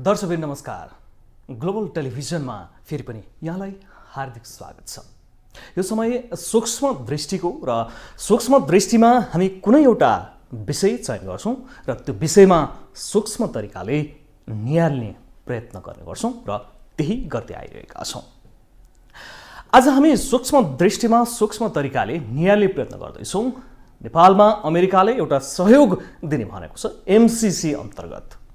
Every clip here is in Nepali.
दर्शकबिन नमस्कार। ग्लोबल टेलिभिजनमा फेरि पनि यहाँलाई हार्दिक स्वागत छ। यो समय सूक्ष्म दृष्टिको र सूक्ष्म दृष्टिमा हामी कुनै एउटा विषय चयन गर्छौं र त्यो विषयमा सूक्ष्म तरिकाले निहाल्ने प्रयत्न गर्ने गर्छौं र त्यही गर्दै आइरहेका छौं। आज हामी सूक्ष्म दृष्टिमा सूक्ष्म तरिकाले निहाल्ने प्रयत्न गर्दैछौं। नेपालमा अमेरिकाले एउटा सहयोग दिने भनेको छ एमसीसी अन्तर्गत।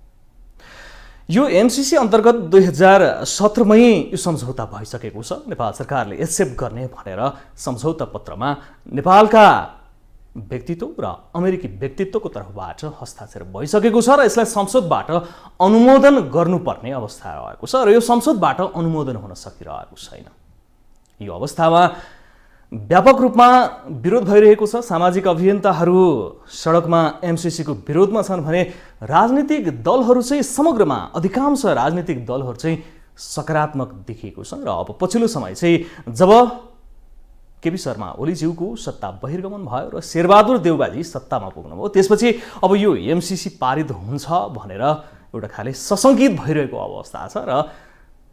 यो एमसीसी अन्तर्गत 2017 मै यो सम्झौता भइसकेको छ। नेपाल सरकारले एक्सेप्ट गर्ने भनेर सम्झौता पत्रमा नेपालका व्यक्तित्व र अमेरिकी व्यक्तित्वको तर्फबाट हस्ताक्षर भइसकेको छ र यसलाई संसदबाट अनुमोदन गर्नुपर्ने अवस्था रहेको छ र यो संसदबाट अनुमोदन हुन सकिरहेको छैन। यो अवस्थामा व्यापक रूपमा विरोध भइरहेको छ। सामाजिक अभियन्ताहरू सडकमा एमसीसी को विरोधमा छन् भने राजनीतिक दलहरू चाहिँ समग्रमा अधिकांश राजनीतिक दलहरू चाहिँ सकारात्मक देखिएको छ र अब पछिल्लो समय चाहिँ जब केपी शर्मा ओलीज्यूको सत्ता बहिर्गमन भयो र शेरबहादुर देउवाजी सत्तामा पुग्नुभयो त्यसपछि अब यो एमसीसी पारित हुन्छ भनेर एउटा खाले सशंकित भइरहेको अवस्था छ र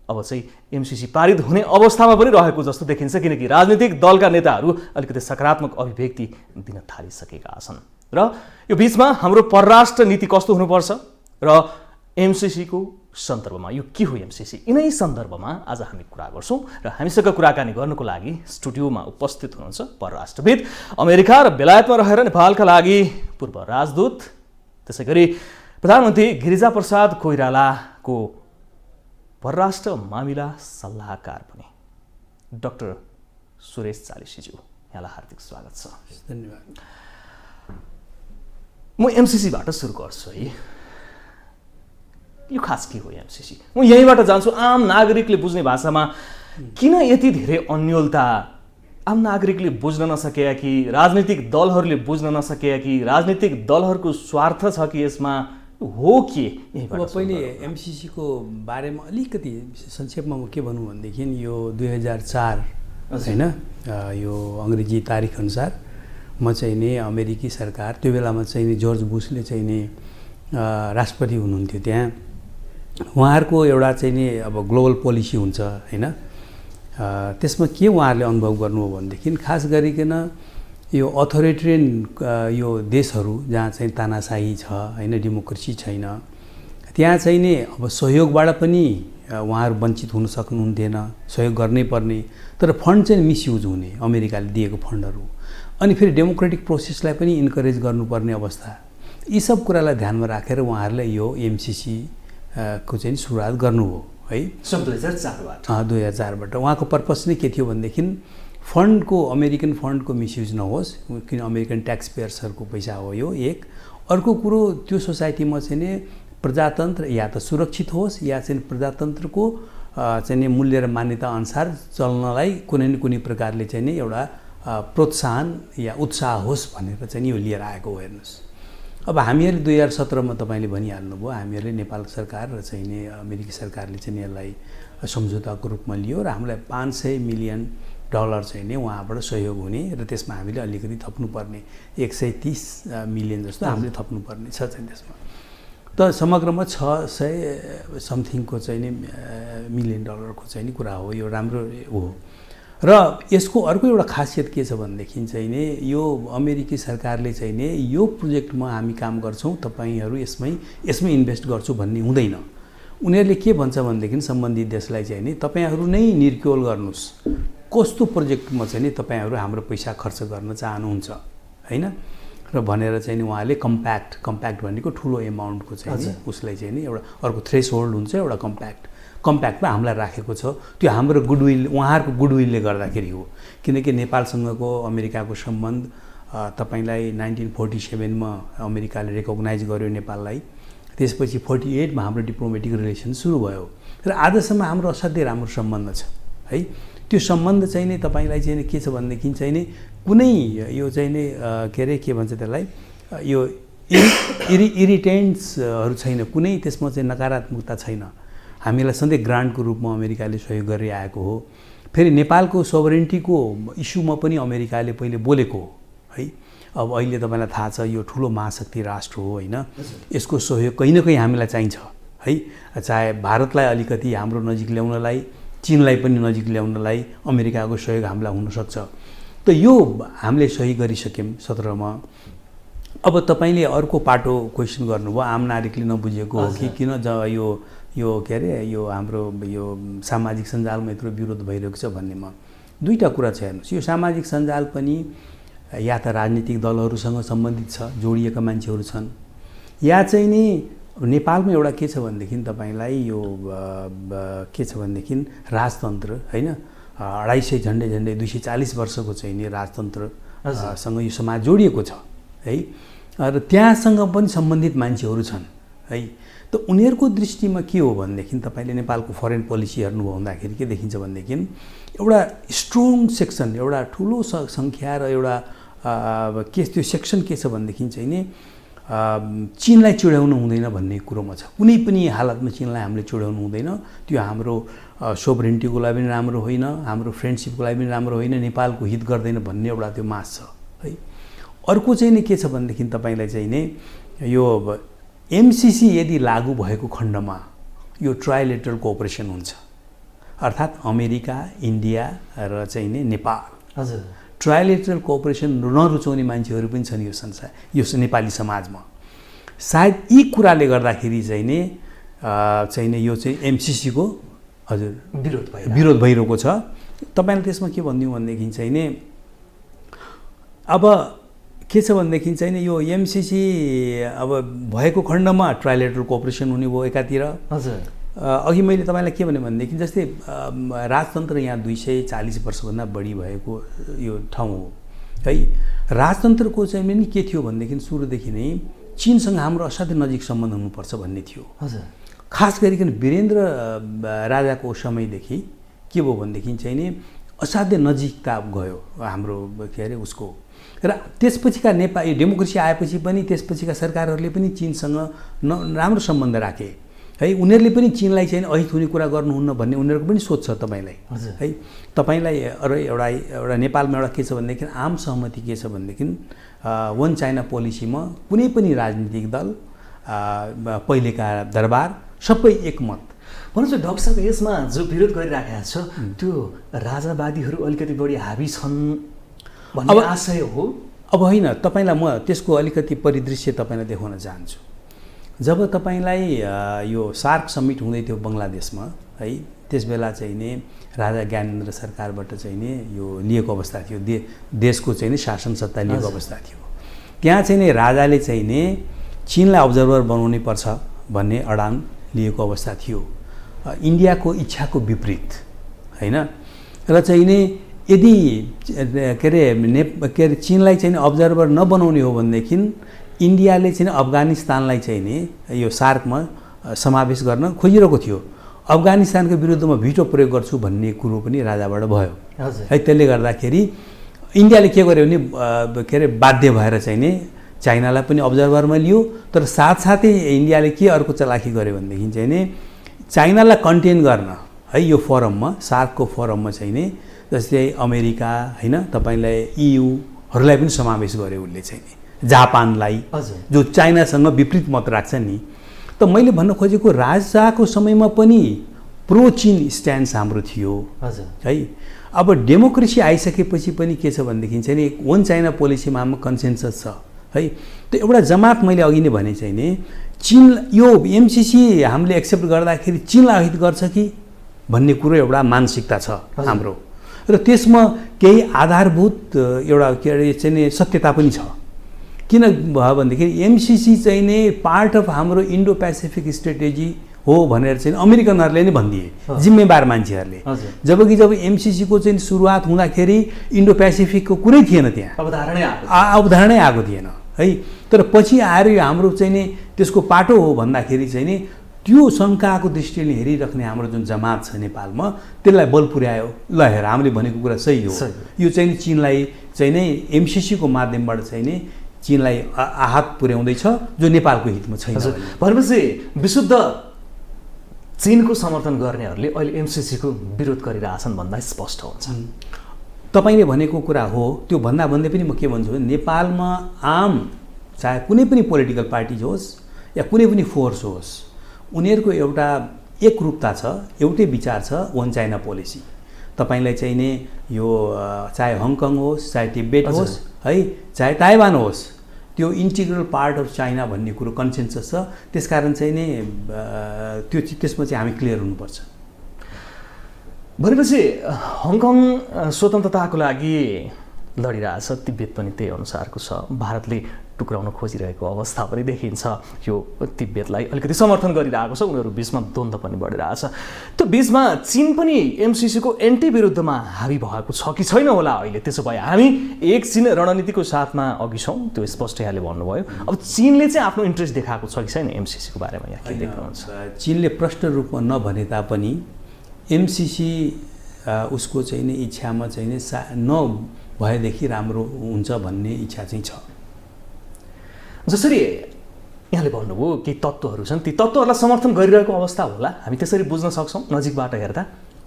अब चाहिँ एमसीसी पारित हुने अवस्थामा पनि रहेको जस्तो देखिन्छ, किनकि राजनीतिक दलका नेताहरू अलिकति सकारात्मक अभिव्यक्ति दिन थालिसकेका छन्। र यो बीचमा हाम्रो परराष्ट्र नीति कस्तो हुनुपर्छ र एमसीसी को सन्दर्भमा यो के हो एमसीसी, यिनै सन्दर्भमा आज हामी कुरा गर्छौं र हामीसँग कुराकानी गर्नको लागि स्टुडियोमा उपस्थित हुनुहुन्छ परराष्ट्रविद, अमेरिका र बेलायतमा रहेर नेपालका लागि पूर्व राजदूत, त्यसैगरी प्रधानमन्त्री गिरिजाप्रसाद कोइरालाको परराष्ट्र मामिला सल्लाहकार पनि डाक्टर सुरेश चालिसीज्यू, यहाँलाई हार्दिक स्वागत छ। धन्यवाद। म एमसीसीबाट सुरु गर्छु है। यो खास के हो एमसीसी? म यहीँबाट जान्छु। आम नागरिकले बुझ्ने भाषामा किन यति धेरै अन्योलता? आम नागरिकले बुझ्न नसके कि राजनीतिक दलहरूले बुझ्न नसके कि राजनीतिक दलहरूको स्वार्थ छ कि यसमा हो के? अब पहिले एमसीसी को बारेमा अलिकति संक्षेपमा म के भनौँ भनेदेखि यो 2004 हैन, यो अंग्रेजी तारिख अनुसार म चाहिँ नि अमेरिकी सरकार, त्यो बेलामा चाहिँ नि जर्ज बुशले चाहिँ नि राष्ट्रपति हुनुहुन्थ्यो। त्यहाँ उहाँहरूको एउटा चाहिँ नि अब ग्लोबल पोलिसी हुन्छ हैन, त्यसमा के उहाँहरूले अनुभव गर्नु हो भनेदेखि खास गरिकन यो अथोरिटेरियन यो देशहरू जहाँ चाहिँ तानाशाही छ हैन, डेमोक्रेसी छैन, त्यहाँ चाहिँ नि अब सहयोगबाट पनि उहाँहरू वञ्चित हुन सक्नुहुन्थेन, सहयोग गर्नै पर्ने, तर फन्ड चाहिँ मिसयुज हुने, अमेरिकाले दिएको फन्डहरू, अनि फेरि डेमोक्रेटिक प्रोसेसलाई पनि इन्करेज गर्नुपर्ने अवस्था, यी सब कुरालाई ध्यानमा राखेर उहाँहरूले यो एमसीसी को चाहिँ सुरुवात गर्नुभयो है। सन् 2004बाट 2004बाट उहाँको पर्पस नै के थियो भनेदेखि फन्डको, अमेरिकन फन्डको मिसयुज नहोस्, किन अमेरिकन ट्याक्स पेयर्सहरूको पैसा हो यो एक। अर्को कुरो, त्यो सोसाइटीमा चाहिँ नि प्रजातन्त्र या त सुरक्षित होस् या चाहिँ प्रजातन्त्रको चाहिँ नि मूल्य र मान्यता अनुसार चल्नलाई कुनै न कुनै प्रकारले चाहिँ नि एउटा प्रोत्साहन या उत्साह होस् भनेर चाहिँ नि यो लिएर आएको हो। हेर्नुहोस्, अब हामीहरूले 2017मा तपाईँले भनिहाल्नुभयो, हामीहरूले नेपाल सरकार र चाहिँ नि अमेरिकी सरकारले चाहिँ यसलाई सम्झौताको रूपमा लियो र हामीलाई $500 मिलियन चाहिँ नि उहाँबाट सहयोग हुने र त्यसमा हामीले अलिकति थप्नुपर्ने 130 मिलियन जस्तो हामीले थप्नुपर्ने छ चाहिँ त्यसमा। त समग्रमा 600 समथिङको चाहिँ नि मिलियन डलरको चाहिँ नि कुरा हो, यो राम्रो हो। र यसको अर्को एउटा खासियत के छ भनेदेखि चाहिँ नि यो अमेरिकी सरकारले चाहिँ नि यो प्रोजेक्टमा हामी काम गर्छौँ, तपाईहरू यसमै इन्भेस्ट गर्छु भन्ने हुँदैन। उनीहरूले के भन्छ भनेदेखि सम्बन्धित देशलाई चाहिँ नि तपाईहरू नै निर्क्योल गर्नुहोस्, कस्तो प्रोजेक्टमा चाहिँ नि तपाईहरू हाम्रो पैसा खर्च गर्न चाहनुहुन्छ हैन, र भनेर चाहिँ नि उहाँले कम्प्याक्ट भनेको ठुलो एमाउन्टको चाहिँ उसलाई चाहिँ नि एउटा अर्को थ्रेसहोल्ड हुन्छ, एउटा कम्प्याक्टमा हामीलाई राखेको छ। त्यो हाम्रो गुडविल, उहाँहरूको गुडविलले गर्दाखेरि हो, किनकि नेपालसँगको अमेरिकाको सम्बन्ध तपाईलाई 1947 मा अमेरिकाले रेकग्नाइज गर्यो नेपाललाई, त्यसपछि 48 मा हाम्रो डिप्लोमेटिक रिलेसन सुरु भयो र आजसम्म हाम्रो असाध्यै राम्रो सम्बन्ध छ है। त्यो सम्बन्ध चाहिँ नि तपाईलाई चाहिँ के छ भनेदेखि चाहिँ नि कुनै यो चाहिँ नि के अरे के भन्छ त्यसलाई, यो इरिटेन्ट्सहरू छैन, कुनै त्यसमा चाहिँ नकारात्मकता छैन। हामीलाई सधैँ ग्रान्टको रूपमा अमेरिकाले सहयोग गरिआएको हो। फेरि नेपालको सोभरेन्टीको इस्युमा पनि अमेरिकाले पहिले बोलेको हो है। अब अहिले तपाईलाई थाहा छ यो ठुलो महाशक्ति राष्ट्र हो हैन, यसको सहयोग कहीँ न कहीँ हामीलाई चाहिन्छ है, चाहे भारतलाई अलिकति हाम्रो नजिक ल्याउनलाई, चीनलाई पनि नजिक ल्याउनलाई अमेरिकाको सहयोग हामीलाई हुनसक्छ। त यो हामीले सही गरिसक्यौँ 17 मा। अब तपाईँले अर्को पाटो क्वेसन गर्नुभयो, आम नागरिकले नबुझेको हो कि किन यो के अरे यो हाम्रो यो सामाजिक सञ्जालमा यत्रो विरोध भइरहेको छ भन्नेमा दुईवटा कुरा छ। हेर्नुहोस्, यो सामाजिक सञ्जाल पनि या त राजनीतिक दलहरूसँग सम्बन्धित छ, जोडिएका मान्छेहरू छन्, या चाहिँ नि नेपालमा एउटा के छ भनेदेखि तपाईँलाई यो के छ भनेदेखि राजतन्त्र होइन, 250 झन्डै 240 वर्षको चाहिँ नि राजतन्त्रसँग यो समाज जोडिएको छ है, र त्यहाँसँग पनि सम्बन्धित मान्छेहरू छन् है। त उनीहरूको दृष्टिमा के हो भनेदेखि तपाईँले नेपालको फरेन पोलिसी हेर्नुभयो भन्दाखेरि के देखिन्छ भनेदेखि एउटा स्ट्रङ सेक्सन, एउटा ठुलो सङ्ख्या र एउटा के त्यो सेक्सन के छ भनेदेखि चाहिँ नि चीनलाई चिडाउनु हुँदैन भन्ने कुरोमा छ। कुनै पनि हालतमा चीनलाई हामीले चिडाउनु हुँदैन, त्यो हाम्रो सोभरेन्टीको लागि पनि राम्रो होइन, हाम्रो फ्रेन्डसिपको लागि पनि राम्रो होइन, नेपालको हित गर्दैन भन्ने एउटा त्यो मास छ है। अर्को चाहिँ नि के छ भनेदेखि तपाईँलाई चाहिँ नि यो एमसिसी यदि लागू भएको खण्डमा यो ट्राइलेटरल कोअपरेसन हुन्छ, अर्थात् अमेरिका, इन्डिया र चाहिँ नि नेपाल। हजुर, ट्राइलेटरल कोअपरेसन नरुचाउने मान्छेहरू पनि छन् यो संसार, यो नेपाली समाजमा। सायद यी कुराले गर्दाखेरि चाहिँ नि यो चाहिँ एमसिसीको हजुर विरोध भइरहेको छ। तपाईँले त्यसमा के भनिदिउँ भनेदेखि चाहिँ नि अब के छ भनेदेखि चाहिँ नि यो एमसिसी अब भएको खण्डमा ट्राइलेटरल कोअपरेसन हुने भयो एकातिर। हजुर, अघि मैले तपाईँलाई के भने भनेदेखि जस्तै राजतन्त्र यहाँ 240 वर्षभन्दा बढी भएको यो ठाउँ हो है। राजतन्त्रको चाहिँ पनि के थियो भनेदेखि सुरुदेखि नै चीनसँग हाम्रो असाध्यै नजिक सम्बन्ध हुनुपर्छ भन्ने थियो। हजुर, खास गरिकन वीरेन्द्र राजाको समयदेखि के भयो भनेदेखि चाहिँ नि असाध्यै नजिकता गयो हाम्रो के अरे उसको, र त्यसपछिका नेपाली डेमोक्रेसी आएपछि पनि त्यसपछिका सरकारहरूले पनि चीनसँग राम्रो सम्बन्ध राखे है। उनीहरूले पनि चीनलाई चाहिँ अहित हुने कुरा गर्नुहुन्न भन्ने उनीहरूको पनि सोच छ तपाईँलाई है। तपाईँलाई एउटा नेपालमा एउटा के छ भनेदेखि आम सहमति के छ भनेदेखि वन चाइना पोलिसीमा कुनै पनि राजनीतिक दल पहिलेका दरबार सबै एकमत। भनेपछि डाक्टर साहब यसमा जो विरोध गरिराखेका छ त्यो राजावादीहरू अलिकति बढी हाबी छन् भन्ने आशय हो। अब होइन, तपाईँलाई म त्यसको अलिकति परिदृश्य तपाईँलाई देखाउन चाहन्छु। जब तपाईँलाई यो सार्क समिट हुँदै थियो बङ्गलादेशमा है, त्यस बेला चाहिँ नि राजा ज्ञानेन्द्र सरकारबाट चाहिँ नि यो लिएको अवस्था थियो, देशको चाहिँ नि शासन सत्ता लिएको अवस्था थियो। त्यहाँ चाहिँ नि राजाले चाहिँ नि चीनलाई अब्जर्भर बनाउनै पर्छ भन्ने अडान लिएको अवस्था थियो, इन्डियाको इच्छाको विपरीत होइन। र चाहिँ नि यदि के अरे चीनलाई चाहिँ अब्जर्भर नबनाउने हो भनेदेखि इन्डियाले चाहिँ अफगानिस्तानलाई चाहिँ नि यो सार्कमा समावेश गर्न खोजिरहेको थियो। अफगानिस्तानको विरुद्धमा भिटो प्रयोग गर्छु भन्ने कुरो पनि राजाबाट भयो है। त्यसले गर्दाखेरि इन्डियाले के गर्यो भने के अरे बाध्य भएर चाहिँ नि चाइनालाई पनि अब्जर्भरमा लियो। तर साथसाथै इन्डियाले के अर्को चलाखी गर्यो भनेदेखि चाहिँ नि चाइनालाई कन्टेन गर्न है यो फोरममा, सार्कको फोरममा चाहिँ नि जस्तै अमेरिका होइन, तपाईँलाई EUहरूलाई पनि समावेश गर्यो उसले चाहिँ नि, जापानलाई जो चाइनासँग विपरीत मत राख्छ नि। त मैले भन्न खोजेको राजाको समयमा पनि प्रो चीन स्ट्यान्स हाम्रो थियो है। अब डेमोक्रेसी आइसकेपछि पनि के छ भनेदेखि चाहिँ नि वन चाइना पोलिसीमा हाम्रो कन्सेन्सस छ है। त एउटा जमात मैले अघि नै भने चाहिँ नि चीन यो एमसिसी हामीले एक्सेप्ट गर्दाखेरि चीनलाई अहित गर्छ कि भन्ने कुरो एउटा मानसिकता छ हाम्रो, र त्यसमा केही आधारभूत एउटा के अरे चाहिँ नि सत्यता पनि छ। किन भयो भनेदेखि एमसिसी चाहिँ नै पार्ट अफ हाम्रो इन्डो पेसिफिक स्ट्रेटेजी हो भनेर चाहिँ अमेरिकनहरूले नै भनिदिए, जिम्मेवार मान्छेहरूले। जबकि जब एमसिसीको चाहिँ सुरुवात हुँदाखेरि इन्डो पेसिफिकको कुरै थिएन, त्यहाँ अवधारणै आएको थिएन है। तर पछि आएर यो हाम्रो चाहिँ नि त्यसको पाटो हो भन्दाखेरि चाहिँ नि त्यो शङ्काको दृष्टिले हेरिराख्ने हाम्रो जुन जमात छ नेपालमा त्यसलाई बल पुर्यायो। ल हेर, हामीले भनेको कुरा सही हो, यो चाहिँ चीनलाई चाहिँ नै एमसिसीको माध्यमबाट चाहिँ नि चीनलाई आहत पुर्याउँदैछ जो नेपालको हितमा छैन। भनेपछि विशुद्ध चीनको समर्थन गर्नेहरूले अहिले एमसिसीको विरोध गरिरहेछन् भन्दा स्पष्ट हुन्छ। तपाईँले भनेको कुरा हो, त्यो भन्दै पनि म के भन्छु भने नेपालमा आम चाहे कुनै पनि पोलिटिकल पार्टी होस् या कुनै पनि फोर्स होस्, उनीहरूको एउटा एकरूपता छ, एउटै विचार छ, वन चाइना पोलिसी। तपाईँलाई चाहिने यो चाहे हङकङ होस्, चाहे तिब्बत होस् है, चाहे ताइवान होस्, त्यो इन्टिग्रल पार्ट अफ चाइना भन्ने कुरो कन्सेन्सस छ। त्यसकारण चाहिँ नि त्यसमा चाहिँ हामी क्लियर हुनुपर्छ। भनेपछि हङकङ स्वतन्त्रताको लागि लडिरहेछ, तिब्बत पनि त्यही अनुसारको छ। भारतले टुक्राउन खोजिरहेको अवस्था पनि देखिन्छ। यो तिब्बतलाई अलिकति समर्थन गरिरहेको छ, उनीहरू बिचमा द्वन्द्व पनि बढिरहेछ। त्यो बिचमा चीन पनि एमसिसीको एन्टी विरुद्धमा हावी भएको छ कि छैन होला अहिले? त्यसो भए हामी एक चीन रणनीतिको साथमा अघि छौँ, त्यो स्पष्ट यहाँले भन्नुभयो। अब चीनले चाहिँ आफ्नो इन्ट्रेस्ट देखाएको छ कि छैन एमसिसीको बारेमा, यहाँ के देख्नुहुन्छ? चीनले प्रष्ट रूपमा नभने तापनि एमसिसी उसको चाहिँ नि इच्छामा चाहिँ नि नभएदेखि राम्रो हुन्छ भन्ने इच्छा चाहिँ छ। जसरी यहाँले भन्नुभयो केही तत्त्वहरू छन्, ती तत्त्वहरूलाई समर्थन गरिरहेको अवस्था होला, हामी त्यसरी बुझ्न सक्छौँ नजिकबाट हेर्दा।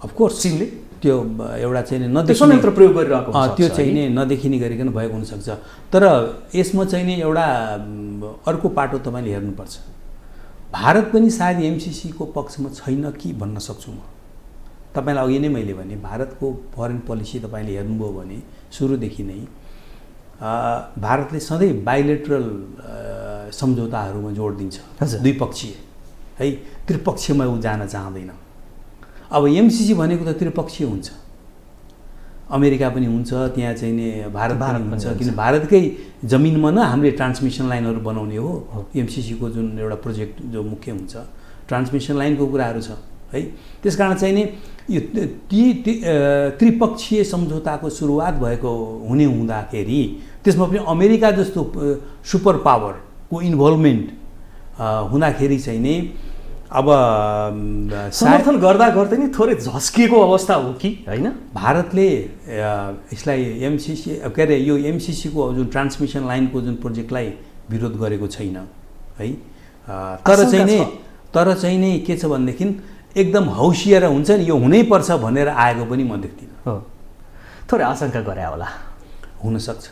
अफकोर्स चीनले त्यो एउटा चाहिँ नदेखिने संयन्त्र प्रयोग गरिरहेको त्यो चाहिँ नि नदेखिने गरिकन भएको हुनसक्छ। तर यसमा चाहिँ नि एउटा अर्को पाटो तपाईँले हेर्नुपर्छ। भारत पनि सायद एमसिसीको पक्षमा छैन कि भन्न सक्छु म। तपाईँलाई अघि नै मैले भने भारतको फरेन पोलिसी तपाईँले हेर्नुभयो भने सुरुदेखि नै भारतले सधैँ बाइलेटरल सम्झौताहरूमा जोड दिन्छ, द्विपक्षीय है, त्रिपक्षीयमा ऊ जान चाहँदैन। अब एमसिसी भनेको त त्रिपक्षीय हुन्छ, अमेरिका पनि हुन्छ, त्यहाँ चाहिँ नि भारत पनि हुन्छ, किन भारतकै जमिनमा न हामीले ट्रान्समिसन लाइनहरू बनाउने हो। एमसिसीको जुन एउटा प्रोजेक्ट जो मुख्य हुन्छ ट्रान्समिसन लाइनको कुराहरू छ है। त्यस कारण चाहिँ नि यो त्रिपक्षीय सम्झौताको सुरुवात भएको हुँदाखेरि त्यसमा पनि अमेरिका जस्तो सुपर पावरको इन्भल्भमेन्ट हुँदाखेरि चाहिँ नि अब समर्थन गर्दा गर्दै नि थोरै झस्किएको अवस्था हो कि होइन? भारतले यसलाई एमसिसी के अरे यो एमसिसीको जुन ट्रान्समिसन लाइनको जुन प्रोजेक्टलाई विरोध गरेको छैन है। तर चाहिँ नि के छ भनेदेखि एकदम हौसिएर हुन्छ नि यो हुनैपर्छ भनेर आएको पनि म देख्दिनँ। थोरै आशंका गरे होला, हुनसक्छ।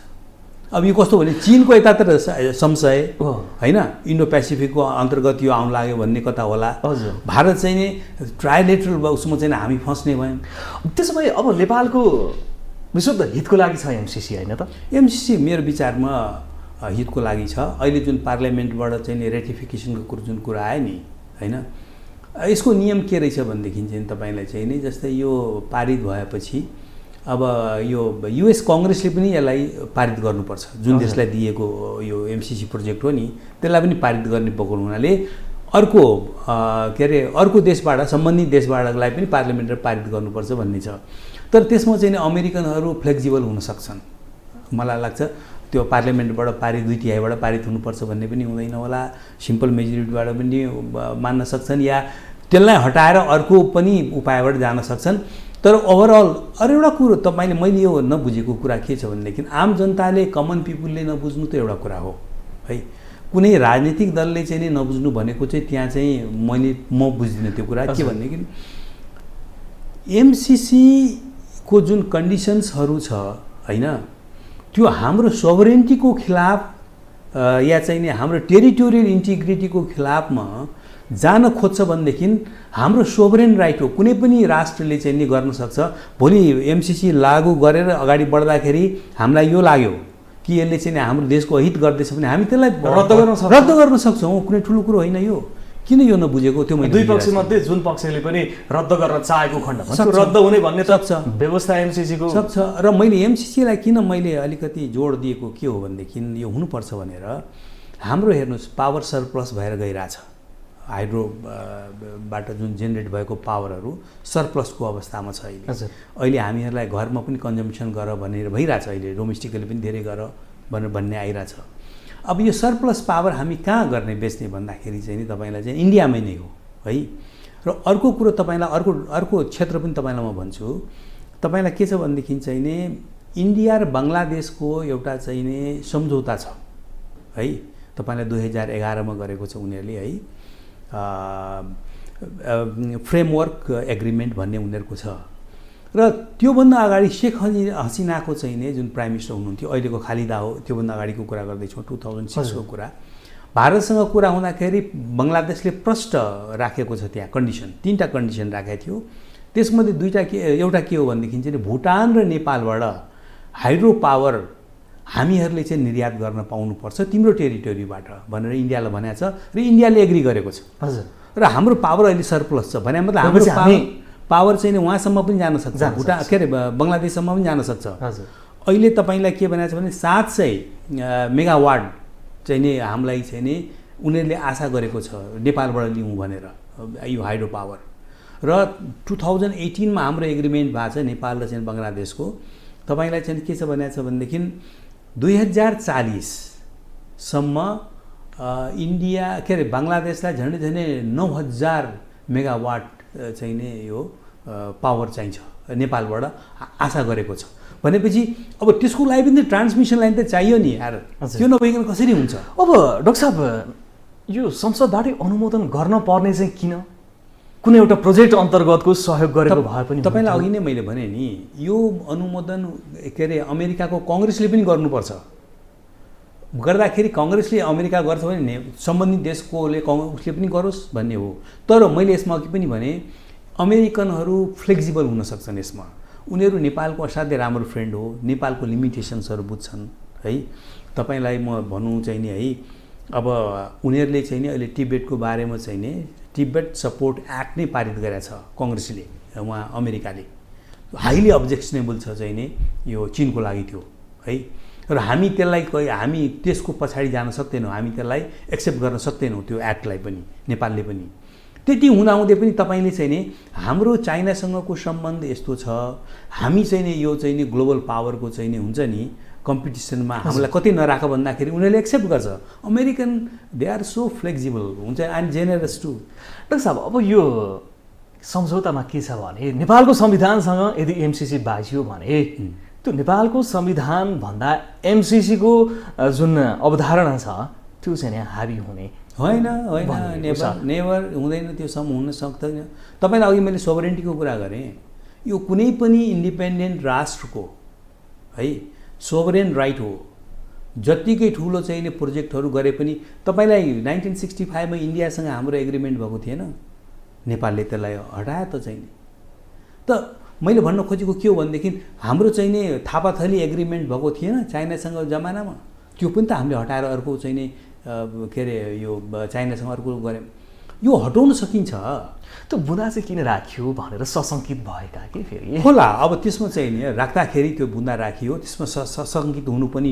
अब यो कस्तो भने चिनको यतातिर संशय होइन, इन्डो पेसिफिकको अन्तर्गत यो आउन लाग्यो भन्ने कता होला। हजुर, भारत चाहिँ नि ट्राइलेटरल उसमा चाहिँ हामी फस्ने भयौँ। त्यसो भए अब नेपालको विशुद्ध हितको लागि छ एमसिसी होइन त? एमसिसी मेरो विचारमा हितको लागि छ। अहिले जुन पार्लियामेन्टबाट चाहिँ नि रेटिफिकेसनको जुन कुरा आयो नि होइन, यसको नियम के रहेछ भनेदेखि चाहिँ तपाईँलाई चाहिँ नि जस्तै यो पारित भएपछि अब यो युएस कङ्ग्रेसले पनि यसलाई पारित गर्नुपर्छ। जुन देशलाई दिएको यो एमसिसी प्रोजेक्ट हो नि त्यसलाई पनि पारित गर्ने भएको हुनाले अर्को के अरे अर्को देशबाट सम्बन्धित देशबाटलाई पनि पार्लियामेन्टमा पारित गर्नुपर्छ भन्ने छ। तर त्यसमा चाहिँ अमेरिकनहरू फ्लेक्जिबल हुन सक्छन् मलाई लाग्छ। त्यो पार्लियामेन्टबाट पारित 2/3 पारित हुनुपर्छ भन्ने पनि हुँदैन होला, सिम्पल मेजोरिटीबाट पनि मान्न सक्छन् या त्यसलाई हटाएर अर्को पनि उपायबाट जान सक्छन्। तर ओभरअल अरू एउटा कुरो तपाईँले मैले यो नबुझेको कुरा के छ भनेदेखि आम जनताले कमन पिपुलले नबुझ्नु त एउटा कुरा हो है, कुनै राजनीतिक दलले चाहिँ नि नबुझ्नु भनेको चाहिँ त्यहाँ चाहिँ म बुझ्दिनँ त्यो कुरा के भनेदेखि एमसिसीको जुन कन्डिसन्सहरू छ होइन त्यो हाम्रो सोभरेन्टीको खिलाफ या चाहिँ नि हाम्रो टेरिटोरियल इन्टिग्रिटीको खिलाफमा जान खोज्छ भनेदेखि हाम्रो सोभरेन राइट हो। कुनै पनि राष्ट्रले चाहिँ नि गर्न सक्छ। भोलि एमसिसी लागू गरेर अगाडि बढ्दाखेरि हामीलाई यो लाग्यो कि यसले चाहिँ हाम्रो देशको हित गर्दैछ भने हामी त्यसलाई रद्द गर्न सक्छौँ। कुनै ठुलो कुरो होइन यो। किन यो नबुझेको त्यो मैले दुई पक्षमध्ये जुन पक्षले पनि रद्द गर्न चाहेको खण्डमा रद्द हुने भन्ने सक्छ व्यवस्था एमसिसीको सक्छ। र मैले एमसिसीलाई किन मैले अलिकति जोड दिएको के हो भनेदेखि यो हुनुपर्छ भनेर हाम्रो हेर्नुहोस् पावर सरप्लस भएर गइरहेछ। हाइड्रोबाट जुन जेनेरेट भएको पावरहरू सरप्लसको अवस्थामा छ अहिले। अहिले हामीहरूलाई घरमा पनि कन्जम्सन गर भनेर भइरहेछ। अहिले डोमेस्टिकली पनि धेरै गर भनेर भन्ने आइरहेछ। अब यो सरप्लस पावर हामी कहाँ गर्ने बेच्ने भन्दाखेरि चाहिँ नि तपाईँलाई चाहिँ इन्डियामै नै हो है। र अर्को कुरो तपाईँलाई अर्को क्षेत्र पनि तपाईँलाई म भन्छु। तपाईँलाई के छ भनेदेखि चाहिँ नि इन्डिया र बङ्गलादेशको एउटा चाहिँ नि सम्झौता छ है। तपाईँलाई 2011 मा गरेको छ उनीहरूले है, फ्रेमवर्क एग्रिमेन्ट भन्ने उनीहरूको छ। र त्योभन्दा अगाडि शेख हसिनाको चाहिँ नि जुन प्राइम मिनिस्टर हुनुहुन्थ्यो, अहिलेको खालिदा हो, त्योभन्दा अगाडिको कुरा गर्दैछौँ 2006 को कुरा। भारतसँग कुरा हुँदाखेरि बङ्गलादेशले प्रष्ट राखेको छ त्यहाँ कन्डिसन, 3टा कन्डिसन राखेको थियो। त्यसमध्ये एउटा के हो भनेदेखि चाहिँ भुटान र नेपालबाट हाइड्रो पावर हामीहरूले चाहिँ निर्यात गर्न पाउनुपर्छ तिम्रो टेरिटोरीबाट भनेर इन्डियालाई भनेको छ र इन्डियाले एग्री गरेको छ। हजुर। र हाम्रो पावर अहिले सरप्लस छ भने मतलब हाम्रो पावर चाहिँ उहाँसम्म पनि जान सक्छ, भुटान के अरे बङ्गलादेशसम्म पनि जान सक्छ। हजुर। अहिले तपाईँलाई के भनेको छ भने 700 मेगावाट चाहिँ नि हामीलाई चाहिँ नि उनीहरूले आशा गरेको छ नेपालबाट लिउँ भनेर यो हाइड्रो पावर। र 2018 मा हाम्रो एग्रिमेन्ट भएको छ नेपाल र चाहिँ बङ्गलादेशको। तपाईँलाई चाहिँ के छ भनेको छ भनेदेखि 2040 सम्म इन्डिया के अरे बङ्गलादेशलाई झन्डै झन्डै 9000 मेगावाट चाहिँ नि यो पावर चाहिन्छ नेपालबाट आशा गरेको छ। भनेपछि अब त्यसको लागि पनि ट्रान्समिसन लाइन त चाहियो नि यार, त्यो नभइकन कसरी हुन्छ? अब डाक्टर साहब यो संसदबाटै अनुमोदन गर्न पर्ने चाहिँ किन? कुनै एउटा प्रोजेक्ट अन्तर्गतको सहयोग गरेको भए पनि तपाईँलाई अघि नै मैले भने नि यो अनुमोदन के अरे अमेरिकाको कङ्ग्रेसले पनि गर्नुपर्छ। गर्दाखेरि कङ्ग्रेसले अमेरिका गर्छ भने सम्बन्धित देशकोले उसले पनि गरोस् भन्ने हो। तर मैले यसमा अघि पनि भने अमेरिकनहरू फ्लेक्सिबल हुन सक्छन् यसमा। उनीहरू नेपालको असाध्यै राम्रो फ्रेन्ड हो, नेपालको लिमिटेसन्सहरू बुझ्छन् है। तपाईँलाई म भनौँ चाहिँ नि है, अब उनीहरूले चाहिँ नि अहिले तिब्बतको बारेमा चाहिँ नि तिब्बत सपोर्ट एक्ट नै पारित गरेको छ कङ्ग्रेसले, उहाँ अमेरिकाले हाइली अब्जेक्सनेबल छ चाहिँ नि यो चिनको लागि थियो है। र हामी त्यसलाई हामी त्यसको पछाडि जान सक्दैनौँ, हामी त्यसलाई एक्सेप्ट गर्न सक्दैनौँ त्यो एक्टलाई पनि, नेपालले पनि। त्यति हुँदाहुँदै पनि तपाईँले चाहिँ नि हाम्रो चाइनासँगको सम्बन्ध यस्तो छ, हामी चाहिँ नि यो चाहिँ नि ग्लोबल पावरको चाहिँ नि हुन्छ नि कम्पिटिसनमा हामीलाई कतै नराख भन्दाखेरि उनीहरूले एक्सेप्ट गर्छ। American they are so flexible हुन्छ एन्ड जेनरस टु। डाक्टर साहब अब यो सम्झौतामा के छ भने नेपालको संविधानसँग यदि एमसिसी बाजियो भने त्यो नेपालको संविधान भन्दा एमसिसीको जुन अवधारणा छ त्यो चाहिँ नि हाबी हुने होइन नेभर हुँदैन, त्यो हुन सक्दैन। तपाईँलाई अघि मैले सोभरेन्टीको कुरा गरेँ, यो कुनै पनि इन्डिपेन्डेन्ट राष्ट्रको है सोभरेन राइट हो। जत्तिकै ठुलो चाहिँ नि प्रोजेक्टहरू गरे पनि तपाईँलाई 1965 मा इन्डियासँग हाम्रो एग्रिमेन्ट भएको थिएन, नेपालले त्यसलाई हटायो त चाहिँ नि। त मैले भन्न खोजेको के हो भनेदेखि हाम्रो चाहिँ नि थापाथली एग्रिमेन्ट भएको थिएन चाइनासँग जमानामा, त्यो पनि त हामीले हटाएर अर्को चाहिँ नि के अरे यो चाइनासँग अर्को गऱ्यौँ। यो हटाउन सकिन्छ। त्यो बुँदा चाहिँ किन राखियो भनेर सशङ्कित भएका कि फेरि होला। अब त्यसमा चाहिँ नि राख्दाखेरि त्यो बुँदा राखियो, त्यसमा सशङ्कित हुनु पनि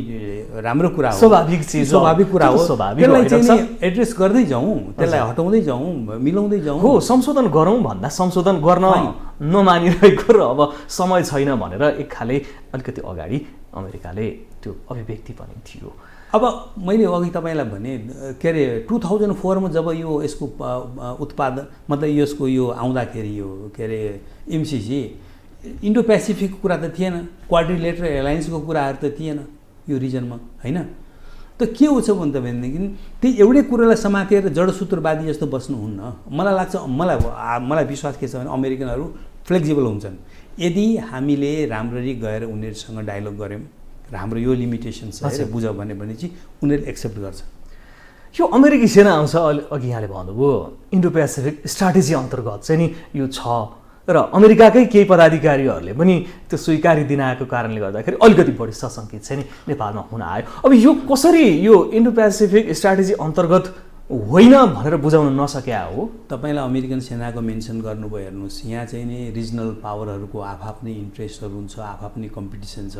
राम्रो कुरा हो, स्वाभाविक चिज, स्वाभाविक कुरा हो। त्यसलाई चाहिँ नि एड्रेस गर्दै जाउँ, त्यसलाई हटाउँदै जाउँ, मिलाउँदै जाउँ। हो, संशोधन गरौँ भन्दा संशोधन गर्न नमानिरहेको र अब समय छैन भनेर एक खाले अलिकति अगाडि अमेरिकाले त्यो अभिव्यक्ति पनि थियो। अब मैले अघि तपाईँलाई भने के अरे 2004 मा जब यो यसको उत्पादन मतलब यसको यो आउँदाखेरि यो के अरे एमसिसी इन्डो पेसिफिकको कुरा त थिएन, क्वाड्रिलेटरल एलायन्सको कुराहरू त थिएन यो रिजनमा होइन। त के हो छ भनेदेखि त्यही एउटै कुरालाई समातेर जडसूत्रवादी जस्तो बस्नुहुन्न। मलाई लाग्छ, मलाई विश्वास के छ भने अमेरिकनहरू फ्लेक्सिबल हुन्छन्। यदि हामीले राम्ररी गएर उनीहरूसँग डायलग गऱ्यौँ र हाम्रो यो लिमिटेसन छ बुझ भने चाहिँ उनीहरूले एक्सेप्ट गर्छ। यो अमेरिकी सेना आउँछ, अघि यहाँले भन्नुभयो इन्डो पेसिफिक स्ट्राटेजी अन्तर्गत चाहिँ नि यो छ र अमेरिकाकै केही पदाधिकारीहरूले पनि त्यो स्वीकारी दिन आएको कारणले गर्दाखेरि अलिकति बढी सशङ्कित चाहिँ नि नेपालमा हुन आयो। अब यो कसरी यो इन्डो पेसिफिक स्ट्राटेजी अन्तर्गत होइन भनेर बुझाउन नसक्या हो? तपाईँलाई अमेरिकन सेनाको मेन्सन गर्नुभयो, हेर्नुहोस् यहाँ चाहिँ नि रिजनल पावरहरूको आफ्नै इन्ट्रेस्टहरू हुन्छ, आफ्नै कम्पिटिसन छ।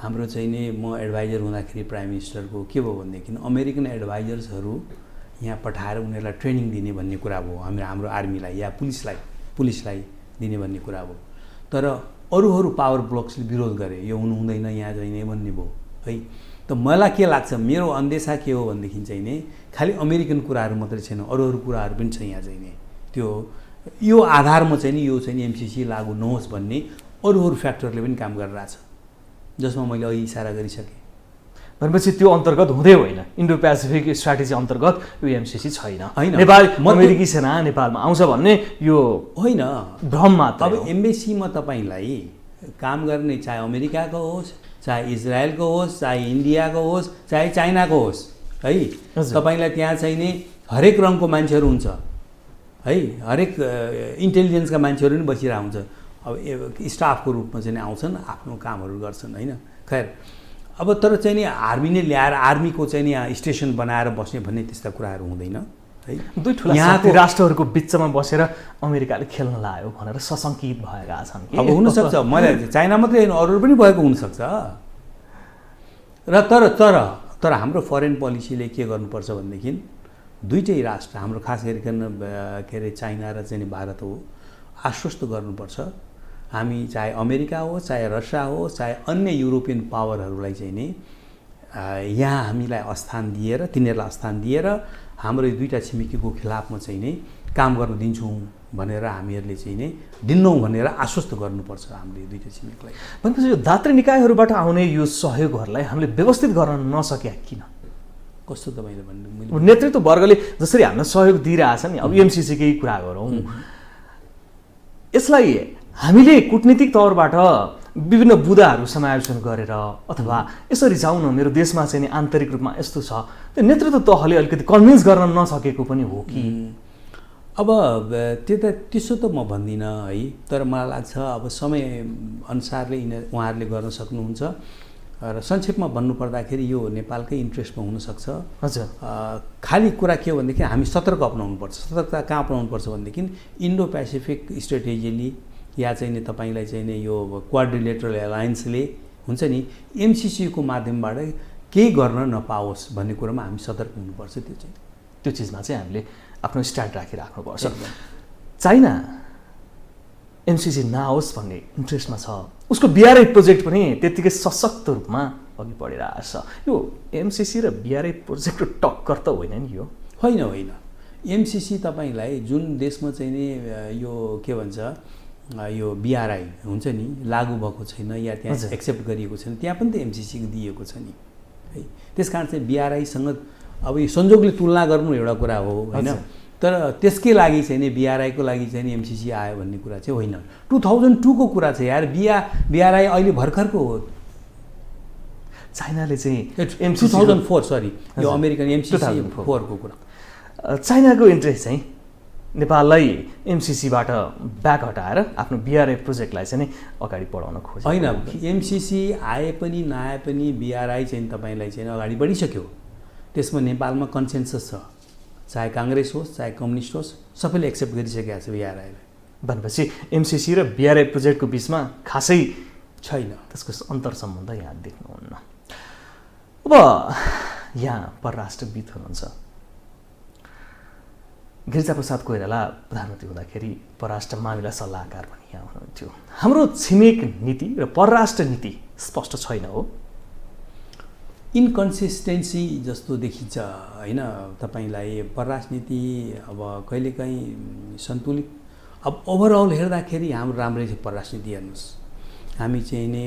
हाम्रो चाहिँ नि म एडभाइजर हुँदाखेरि प्राइम मिनिस्टरको के भयो भनेदेखि अमेरिकन एडभाइजर्सहरू यहाँ पठाएर उनीहरूलाई ट्रेनिङ दिने भन्ने कुरा भयो, हाम्रो आर्मीलाई या पुलिसलाई दिने भन्ने कुरा भयो। तर अरू पावर ब्लक्सले विरोध गरे, यो हुँदैन यहाँ चाहिँ नि भन्ने भयो है। त मलाई के लाग्छ, मेरो अन्देशा के हो भनेदेखि चाहिँ नि खालि अमेरिकन कुराहरू मात्रै छैन, अरू कुराहरू पनि छ यहाँ चाहिँ नि। त्यो यो आधारमा चाहिँ नि यो चाहिँ नि एमसिसी लागू नहोस् भन्ने अरू फ्याक्टरले पनि काम गरिरहेछ, जसमा मैले अघि इसारा गरिसकेँ। भनेपछि त्यो अन्तर्गत हुँदै होइन, इन्डो पेसिफिक स्ट्राटेजी अन्तर्गत यो एमसिसी छैन। होइन, नेपाल अमेरिकी सेना नेपालमा आउँछ भन्ने यो होइन, भ्रम मात्र। अब एम्बेसीमा तपाईँलाई काम गर्ने चाहे अमेरिकाको होस्, चाहे इजरायलको होस्, चाहे इन्डियाको होस्, चाहे चाइनाको होस् है। तपाईँलाई त्यहाँ चाहिँ नि हरेक रङको मान्छेहरू हुन्छ है, हरेक इन्टेलिजेन्सका मान्छेहरू पनि बसिरहेको हुन्छ। अब स्टाफको रूपमा चाहिँ आउँछन्, आफ्नो कामहरू गर्छन् होइन। खैर अब तर चाहिँ नि आर्मीले ल्याएर आर्मीको चाहिँ नि स्टेसन बनाएर बस्ने भन्ने त्यस्ता कुराहरू हुँदैन है। दुई ठुला यहाँको राष्ट्रहरूको बिचमा बसेर अमेरिकाले खेल्न लाग्यो भनेर सशङ्कित भएका छन्। अब हुनसक्छ, मलाई चाइना मात्रै होइन अरू पनि भएको हुनसक्छ र तर हाम्रो फरेन पोलिसीले के गर्नुपर्छ भनेदेखि दुईटै राष्ट्र हाम्रो खास गरिकन के अरे चाइना र चाहिँ भारत हो, आश्वस्त गर्नुपर्छ हामी चाहे अमेरिका हो, चाहे रसिया हो, चाहे अन्य युरोपियन पावरहरूलाई चाहिँ नि यहाँ हामीलाई स्थान दिएर, तिनीहरूलाई स्थान दिएर हाम्रो यो दुईटा छिमेकीको खिलाफमा चाहिँ नि काम गर्न दिन्छौँ भनेर हामीहरूले चाहिँ नि दिन्नौँ भनेर आश्वस्त गर्नुपर्छ हामीले दुईटा छिमेकीलाई। भनेपछि यो दात्री निकायहरूबाट आउने यो सहयोगहरूलाई हामीले व्यवस्थित गर्न नसक्या किन? कस्तो तपाईँले भन्नु, नेतृत्व वर्गले जसरी हामीलाई सहयोग दिइरहेछ नि, अब एमसिसीकै कुरा गरौँ, यसलाई हामीले कुटनीतिक तौरबाट विभिन्न बुदाहरू समायोजन गरेर अथवा यसरी जाउँ न मेरो देशमा चाहिँ नि आन्तरिक रूपमा यस्तो छ, त्यो नेतृत्व तहले अलिकति कन्भिन्स गर्न नसकेको पनि हो कि? अब त्यो त त्यसो त म भन्दिनँ है, तर मलाई लाग्छ अब समयअनुसारले उहाँहरूले गर्न सक्नुहुन्छ र संक्षेपमा भन्नुपर्दाखेरि यो नेपालकै इन्ट्रेस्टमा हुनसक्छ। हजुर, खालि कुरा के हो भनेदेखि हामी सतर्क अपनाउनुपर्छ। सतर्कता कहाँ अपनाउनुपर्छ भनेदेखि इन्डो पेसिफिक स्ट्रेटेजीली या चाहिँ नि तपाईँलाई चाहिँ नि यो क्वाड्रिलेटरल एलायन्सले हुन्छ नि एमसिसीको माध्यमबाट केही गर्न नपाओस् भन्ने कुरामा हामी सतर्क हुनुपर्छ। त्यो चिजमा चाहिँ हामीले आफ्नो स्ट्यान्ड राखिराख्नुपर्छ। चाइना एमसिसी नआओस् भन्ने इन्ट्रेस्टमा छ, उसको बिआरआई प्रोजेक्ट पनि त्यत्तिकै सशक्त रूपमा अघि बढिरहेछ। यो एमसिसी र बिआरआई प्रोजेक्टको टक्कर त होइन नि यो? होइन, एमसिसी तपाईँलाई जुन देशमा चाहिँ नि यो के भन्छ यो बिआरआई हुन्छ नि लागू भएको छैन या त्यहाँ एक्सेप्ट गरिएको छैन, त्यहाँ पनि त एमसिसी दिएको छ नि है। त्यस कारण चाहिँ बिआरआईसँग अब यो संजोगले तुलना गर्नु एउटा कुरा हो होइन, तर त्यसकै लागि चाहिँ नि बिआरआईको लागि चाहिँ नि एमसिसी आयो भन्ने कुरा चाहिँ होइन। 2002 को कुरा छ यार, बिआरआई अहिले भर्खरको हो। चाइनाले चाहिँ 2004 सरी, यो अमेरिकन एमसिसी 4 को कुरा। चाइनाको इन्ट्रेस्ट चाहिँ नेपाललाई एमसिसीबाट ब्याक हटाएर आफ्नो बिआरआई प्रोजेक्टलाई चाहिँ अगाडि बढाउन खोज्छ। होइन, एमसिसी आए पनि नआए पनि बिआरआई चाहिँ तपाईँलाई चाहिँ अगाडि बढिसक्यो। त्यसमा नेपालमा कन्सेन्सस छ, चाहे काङ्ग्रेस होस् चाहे कम्युनिस्ट होस् सबैले एक्सेप्ट गरिसकेका छ बिआरआईलाई। भनेपछि एमसिसी र बिआरआई प्रोजेक्टको बिचमा खासै छैन, त्यसको अन्तर सम्बन्ध यहाँ देख्नुहुन्न। अब यहाँ परराष्ट्रविद हुनुहुन्छ गिरिजाप्रसाद कोइराला, प्रधानमन्त्री हुँदाखेरि परराष्ट्र मामिला सल्लाहकार पनि यहाँ हुनुहुन्थ्यो। हाम्रो छिमेक नीति र परराष्ट्र नीति स्पष्ट छैन हो, इन्कन्सिस्टेन्सी जस्तो देखिन्छ होइन। तपाईँलाई परराष्ट्र नीति अब कहिलेकाहीँ सन्तुलित, अब ओभरअल हेर्दाखेरि हाम्रो राम्रै छ परराष्ट्र नीति। हेर्नुहोस्, हामी चाहिँ नि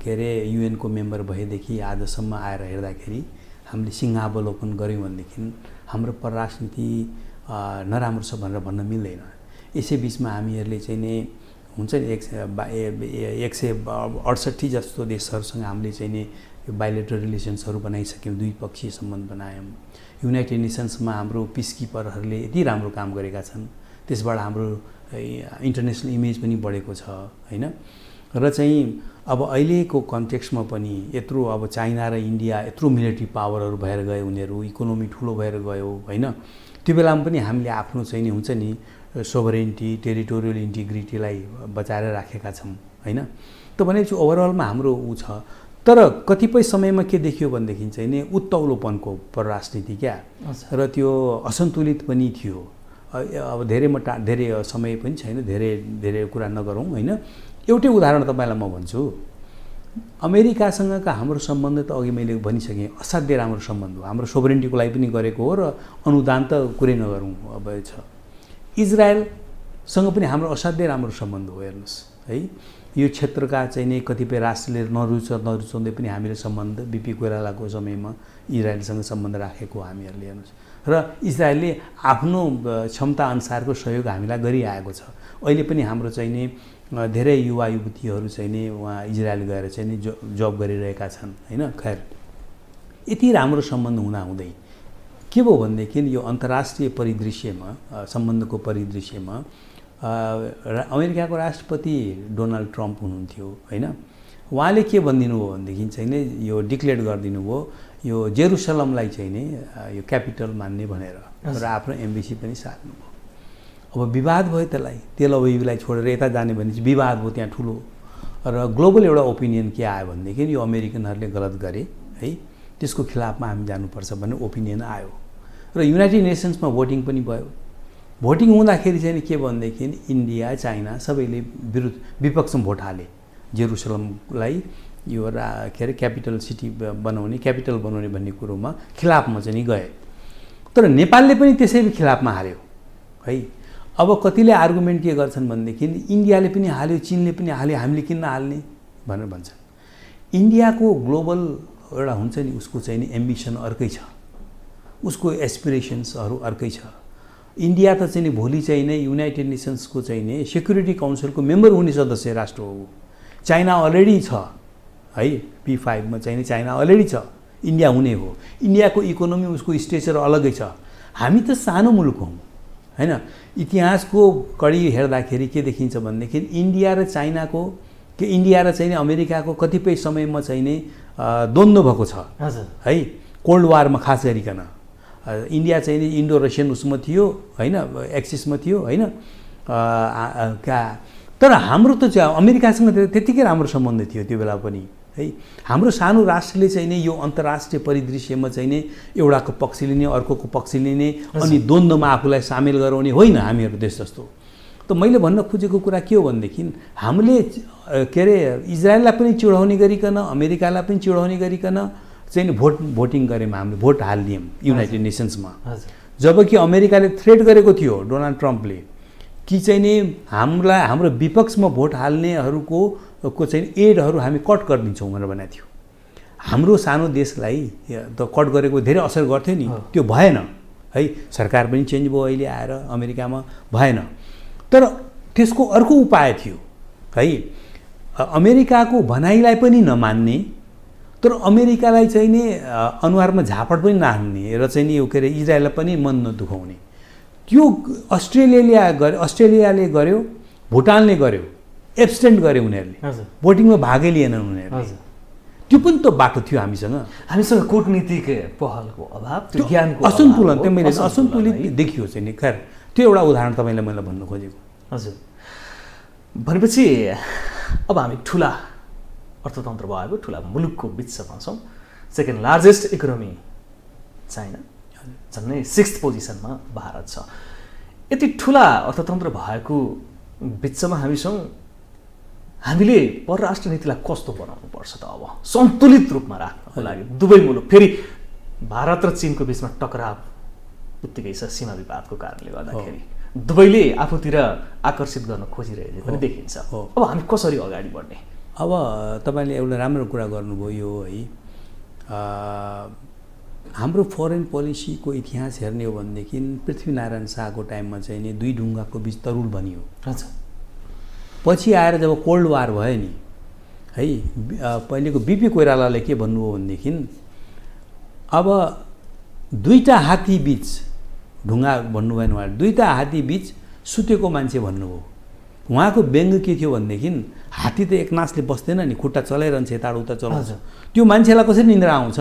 के अरे युएनको मेम्बर भएदेखि आजसम्म आएर हेर्दाखेरि हामीले सिंहावलोकन गऱ्यौँ भनेदेखि हाम्रो परराष्ट्र नीति नराम्रो छ भनेर भन्न मिल्दैन। यसै बिचमा हामीहरूले चाहिँ नि हुन्छ नि 168 जस्तो देशहरूसँग हामीले चाहिँ नि यो बाइलेटरल रिलेसन्सहरू बनाइसक्यौँ, द्विपक्षीय सम्बन्ध बनायौँ। युनाइटेड नेसन्समा हाम्रो पिस किपरहरूले यति राम्रो काम गरेका छन्, त्यसबाट हाम्रो इन्टरनेसनल इमेज पनि बढेको छ होइन। र चाहिँ अब अहिलेको कन्टेक्स्टमा पनि यत्रो अब चाइना र इन्डिया यत्रो मिलिट्री पावरहरू भएर गए, उनीहरू इकोनोमी ठुलो भएर गयो होइन। त्यो बेलामा पनि हामीले आफ्नो चाहिँ नि हुन्छ नि सोभरेन्टी, टेरिटोरियल इन्टिग्रिटीलाई बचाएर राखेका छौँ होइन। त भनेपछि ओभरअलमा हाम्रो ऊ छ, तर कतिपय समयमा के देखियो भनेदेखि चाहिँ नि उत्तौलोपनको परराष्ट्र नीति क्या, र त्यो असन्तुलित पनि थियो। अब धेरै समय पनि छैन, धेरै कुरा नगरौँ होइन। एउटै उदाहरण तपाईँलाई म भन्छु, अमेरिकासँगका हाम्रो सम्बन्ध त अघि मैले भनिसकेँ असाध्यै राम्रो सम्बन्ध हो, हाम्रो सोभरेन्टीको लागि पनि गरेको हो र अनुदान त कुरै नगरौँ अब छ। इजरायलसँग पनि हाम्रो असाध्यै राम्रो सम्बन्ध हो हेर्नुहोस् है। यो क्षेत्रका चाहिँ नि कतिपय राष्ट्रले नरुचाउँदै पनि हामीले सम्बन्ध बिपी कोइरालाको समयमा इजरायलसँग सम्बन्ध राखेको हामीहरूले हेर्नुहोस्, र इजरायलले आफ्नो क्षमता अनुसारको सहयोग हामीलाई गरिआएको छ। अहिले पनि हाम्रो चाहिँ नि धेरै युवा युवतीहरू चाहिँ नि उहाँ इजरायल गएर चाहिँ नि जब गरिरहेका छन् होइन। खैर यति राम्रो सम्बन्ध हुँदाहुँदै के भयो भनेदेखि यो अन्तर्राष्ट्रिय परिदृश्यमा सम्बन्धको परिदृश्यमा अमेरिकाको राष्ट्रपति डोनाल्ड ट्रम्प हुनुहुन्थ्यो होइन। उहाँले के भनिदिनु भयो भनेदेखि चाहिँ नि यो डिक्लेयर गरिदिनु भयो यो जेरुसलमलाई चाहिँ नि यो क्यापिटल मान्ने भनेर र आफ्नो एम्बेसी पनि सार्नु भयो। अब विवाद भयो त्यसलाई तेल अभिलाई छोडेर यता जाने भने चाहिँ विवाद भयो त्यहाँ ठुलो र ग्लोबल एउटा ओपिनियन के आयो भनेदेखि यो अमेरिकनहरूले गलत गरे है त्यसको खिलाफमा हामी जानुपर्छ भन्ने ओपिनियन आयो र युनाइटेड नेसन्समा भोटिङ पनि भयो। भोटिङ हुँदाखेरि चाहिँ के भनेदेखि इन्डिया चाइना सबैले विपक्षमा भोट हाले जेरुसलमलाई यो के अरे क्यापिटल सिटी बनाउने क्यापिटल बनाउने भन्ने कुरोमा खिलाफमा चाहिँ गए। तर नेपालले पनि त्यसै खिलाफमा हाल्यो है। अब कतिले आर्गुमेन्ट के गर्छन् भनेदेखि इन्डियाले पनि हाल्यो चिनले पनि हाल्यो हामीले किन नहाल्ने भनेर भन्छन्। इन्डियाको ग्लोबल एउटा हुन्छ नि उसको चाहिँ नि एम्बिसन अर्कै छ उसको एस्पिरेसन्सहरू अर्कै छ। इन्डिया त चाहिँ नि भोलि चाहिँ नै युनाइटेड नेसन्सको चाहिँ नि सेक्युरिटी काउन्सिलको मेम्बर हुने सदस्य राष्ट्र हो। चाइना अलरेडी छ है P5 चाहिँ नि चाइना अलरेडी छ इन्डिया हुने हो। इन्डियाको इकोनोमी उसको स्ट्रक्चर अलगै छ। हामी त सानो मुलुक हौँ हैन। इतिहासको कडी हेर्दाखेरि के देखिन्छ भनेदेखि इन्डिया र चाइनाको के इन्डिया र चाहिँ अमेरिकाको कतिपय समयमा चाहिँ नि द्वन्द्व भएको छ है कोल्ड वारमा खास गरिकन इन्डिया चाहिँ नि इन्डो रसियन उसमा थियो होइन एक्सिसमा थियो होइन तर हाम्रो त अमेरिकासँग त्यतिकै राम्रो सम्बन्ध थियो त्यो बेला पनि है। हाम्रो सानो राष्ट्रले चाहिँ नि यो अन्तर्राष्ट्रिय परिदृश्यमा चाहिँ नि एउटाको पक्ष लिने अर्कोको पक्ष लिने अनि द्वन्द्वमा आफूलाई सामेल गराउने होइन हामीहरू देश जस्तो। त मैले भन्न खोजेको कुरा के हो भनेदेखि हामीले के अरे इजरायललाई पनि चिढाउने गरिकन अमेरिकालाई पनि चिढाउने गरिकन चाहिँ भोटिङ गऱ्यौँ हामीले भोट हालिदियौँ युनाइटेड नेसन्समा। जबकि अमेरिकाले थ्रेट गरेको थियो डोनाल्ड ट्रम्पले कि चाहिँ नि हामीलाई हाम्रो विपक्षमा भोट हाल्नेहरूको चाहिँ एडहरू हामी कट गरिदिन्छौँ भनेर भनेको थियो। हाम्रो सानो देशलाई त कट गरेको धेरै असर गर्थ्यो नि त्यो भएन है। सरकार पनि चेन्ज भयो अहिले आएर अमेरिकामा भएन। तर त्यसको अर्को उपाय थियो है अमेरिकाको भनाइलाई पनि नमान्ने तर अमेरिकालाई चाहिँ नि अनुहारमा झापड पनि नहान्ने र चाहिँ नि यो के अरे इजरायललाई पनि मन नदुखाउने। त्यो अस्ट्रेलियाले गर्यो भुटानले गर्यो एब्सटेन्ट गर्यो उनीहरूले भोटिङमा भागै लिएनन् उनीहरूले। त्यो पनि त बाटो थियो हामीसँग कूटनीतिक पहलको अभाव त्यो ज्ञानको असन्तुलन त्यो मैले असन्तुलित देखियो चाहिँ नि। खैर त्यो एउटा उदाहरण तपाईँलाई मैले भन्न खोजेको। हजुर भनेपछि अब हामी ठुला अर्थतन्त्र भएको ठुला मुलुकको बिचमा छौँ। सेकेन्ड लार्जेस्ट इकोनोमी चाइना झन्डै 6th पोजिसनमा भारत छ। यति ठुला अर्थतन्त्र भएको बिचमा हामी छौँ। हामीले परराष्ट्र नीतिलाई कस्तो बनाउनु पर्छ त अब सन्तुलित रूपमा राख्नको लागि दुवै मुलुक फेरि भारत र चीनको बिचमा टकराव उत्तिकै छ सीमा विवादको कारणले गर्दाखेरि दुवैले आफूतिर आकर्षित गर्न खोजिरहेको पनि देखिन्छ। अब हामी कसरी अगाडि बढ्ने? अब तपाईँले एउटा राम्रो कुरा गर्नुभयो यो है हाम्रो फरेन पोलिसीको इतिहास हेर्ने हो भनेदेखि पृथ्वीनारायण शाहको टाइममा चाहिँ नि दुई ढुङ्गाको बिच तरुल बनियो। पछि आएर जब कोल्ड वार भयो नि है पहिलेको बीपी कोइरालाले के भन्नुभयो भनेदेखि अब दुईटा हात्ती बिच ढुङ्गा भन्नु भएन उहाँले दुईटा हात्ती बिच सुतेको मान्छे भन्नुभयो। उहाँको व्यङ्ग के थियो भनेदेखि हात्ती त एकनासले बस्दैन नि खुट्टा चलाइरहन्छ यताउता चलाउँछ त्यो मान्छेलाई कसरी निन्द्रा आउँछ।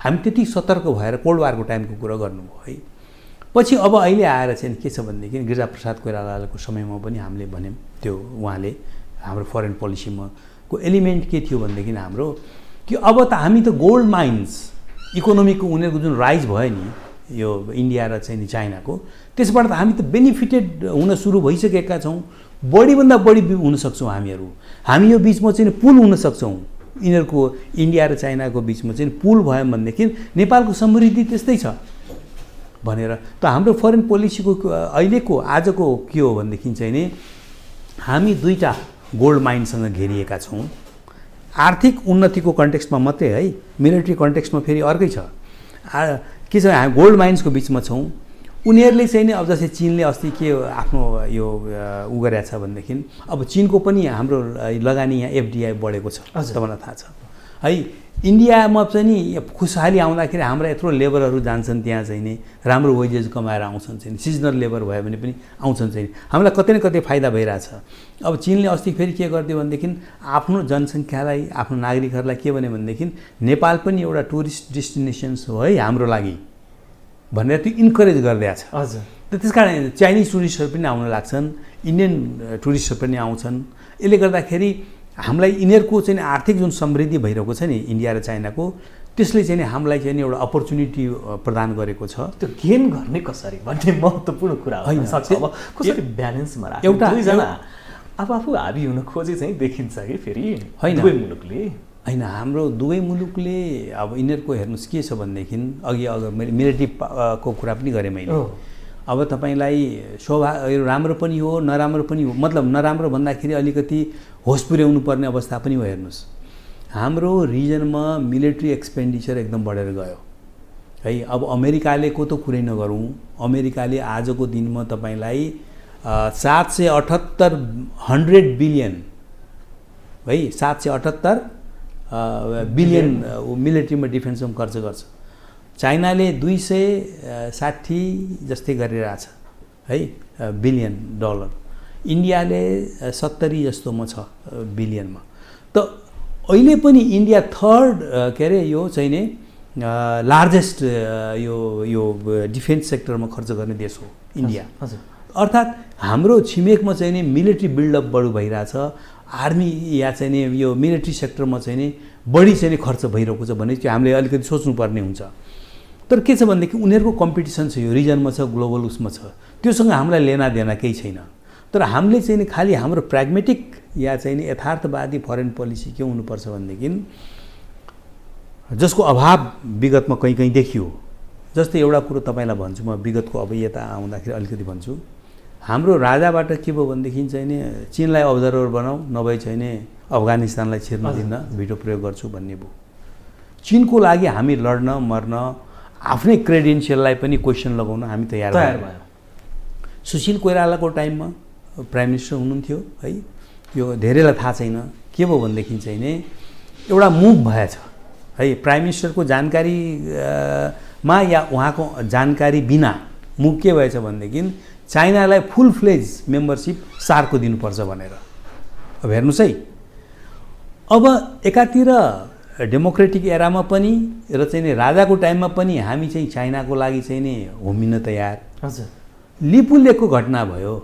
हामी त्यति सतर्क भएर कोल्ड वारको टाइमको कुरा गर्नुभयो है। पछि अब अहिले आएर चाहिँ के छ भनेदेखि गिरिजाप्रसाद कोइरालाको समयमा पनि हामीले भन्यौँ त्यो उहाँले हाम्रो फरेन पोलिसीमा को एलिमेन्ट के थियो भनेदेखि हाम्रो कि अब त हामी त गोल्ड माइन्स इकोनोमीको उनीहरूको जुन राइज भयो नि यो इन्डिया र चाहिँ नि चाइनाको त्यसबाट त हामी त बेनिफिटेड हुन सुरु भइसकेका छौँ। बढीभन्दा बढी हुन सक्छौँ हामी यो बिचमा चाहिँ पुल हुन सक्छौँ। यिनीहरूको इन्डिया र चाइनाको बिचमा चाहिँ पुल भयो भनेदेखि नेपालको समृद्धि त्यस्तै छ भनेर त हाम्रो फरेन पोलिसीको अहिलेको आजको के हो भनेदेखि चाहिँ नि हामी दुईटा गोल्ड माइनसँग घेरिएका छौँ। आर्थिक उन्नतिको कन्टेक्स्टमा मात्रै है मिलिट्री कन्टेक्स्टमा फेरि अर्कै छ के छ हामी गोल्ड माइन्सको बिचमा छौँ। उनीहरूले चाहिँ नि अब जस्तै चीनले अस्ति के आफ्नो यो उ गरेको छ भनेदेखि अब चीनको पनि हाम्रो लगानी यहाँ FDI बढेको छ तपाईँलाई थाहा छ है। इन्डियामा चाहिँ नि खुसहाली आउँदाखेरि हाम्रा यत्रो लेबरहरू जान्छन् त्यहाँ चाहिँ नि राम्रो वेजेस कमाएर आउँछन् चाहिँ सिजनल लेबर भयो भने पनि आउँछन् चाहिँ हामीलाई कतै न कतै फाइदा भइरहेछ। अब चीनले अस्ति फेरि के गरिदियो भनेदेखि आफ्नो जनसङ्ख्यालाई आफ्नो नागरिकहरूलाई के भन्यो भनेदेखि नेपाल पनि एउटा टुरिस्ट डेस्टिनेसन्स हो है हाम्रो लागि भनेर त्यो इन्करेज गरिदिएको छ। हजुर। त्यस कारण चाइनिज टुरिस्टहरू पनि आउन लाग्छन्, इन्डियन टुरिस्टहरू पनि आउँछन्। यसले गर्दाखेरि हामीलाई यिनीहरूको चाहिँ आर्थिक जुन समृद्धि भइरहेको छ नि इन्डिया र चाइनाको, त्यसले चाहिँ हामीलाई चाहिँ एउटा अपर्च्युनिटी प्रदान गरेको छ। त्यो गेन गर्ने कसरी भन्ने महत्त्वपूर्ण कुरा हो। अब कसरी ब्यालेन्समा राख्ने एउटा दुईजना आफू हाबी हुन खोजे चाहिँ देखिन्छ कि फेरि होइन दुवै मुलुकले होइन हाम्रो दुवै मुलुकले अब यिनीहरूको हेर्नुहोस् के छ भनेदेखि अघि मिलिट्री को कुरा पनि गरेँ मैले। अब तपाईँलाई राम्रो पनि हो नराम्रो पनि हो, मतलब नराम्रो भन्दाखेरि अलिकति होस पुर्याउनु पर्ने अवस्था पनि हो। हेर्नुहोस् हाम्रो रिजनमा मिलिट्री एक्सपेन्डिचर एकदम बढेर गयो है। अब अमेरिकाले को त कुरै नगरौँ, अमेरिकाले आजको दिनमा तपाईँलाई 778 बिलियन है 778 बिलियन मिलिट्रीमा डिफेन्समा खर्च गर्छ। चाइनाले 260 जस्तै गरिरहेछ है बिलियन डलर। इन्डियाले 70 जस्तोमा छ बिलियनमा। त अहिले पनि इन्डिया थर्ड के अरे यो चाहिँ नि लार्जेस्ट यो डिफेन्स सेक्टरमा खर्च गर्ने देश हो इन्डिया। अर्थात् हाम्रो छिमेकमा चाहिँ नि मिलिट्री बिल्डअप बढी भइरहेछ, आर्मी या चाहिँ नि यो मिलिट्री सेक्टरमा चाहिँ नि बढी चाहिँ नि खर्च भइरहेको छ भने चाहिँ हामीले अलिकति सोच्नुपर्ने हुन्छ। तर के छ भनेदेखि उनीहरूको कम्पिटिसन छ, यो रिजनमा छ, ग्लोबल उसमा छ, त्योसँग हामीलाई लेना देना केही छैन। तर हामीले चाहिँ नि खालि हाम्रो प्राग्मेटिक या चाहिँ नि यथार्थवादी फरेन पोलिसी के हुनुपर्छ भनेदेखि जसको अभाव विगतमा कहीँ कहीँ देखियो। जस्तै एउटा कुरो तपाईँलाई भन्छु म, विगतको अब यता आउँदाखेरि अलिकति भन्छु। हाम्रो राजाबाट के भयो भनेदेखि चाहिँ नि चीनलाई अब्जर्भर बनाऊ, नभए चाहिँ नि अफगानिस्तानलाई छिर्न दिन भिटो प्रयोग गर्छु भन्ने भयो। चीनको लागि हामी लड्न मर्न आफ्नै क्रेडेन्सियललाई पनि क्वेसन लगाउन हामी तयार भयौँ। सुशील कोइरालाको टाइममा प्राइम मिनिस्टर हुनुहुन्थ्यो है। यो धेरैलाई थाहा छैन के भयो भनेदेखि चाहिँ नि एउटा मुभ भएछ है, प्राइम मिनिस्टरको जानकारीमा या उहाँको जानकारी बिना मुभ के भएछ भनेदेखि चाइनालाई फुल फ्लेज मेम्बरसिप सार्कको दिनुपर्छ भनेर। अब हेर्नुहोस् है, अब एकातिर डेमोक्रेटिक एरामा पनि र चाहिँ नि राजाको टाइममा पनि हामी चाहिँ चाइनाको लागि चाहिँ नि होमिन तयार। हजुर। लिपुलेखको घटना भयो।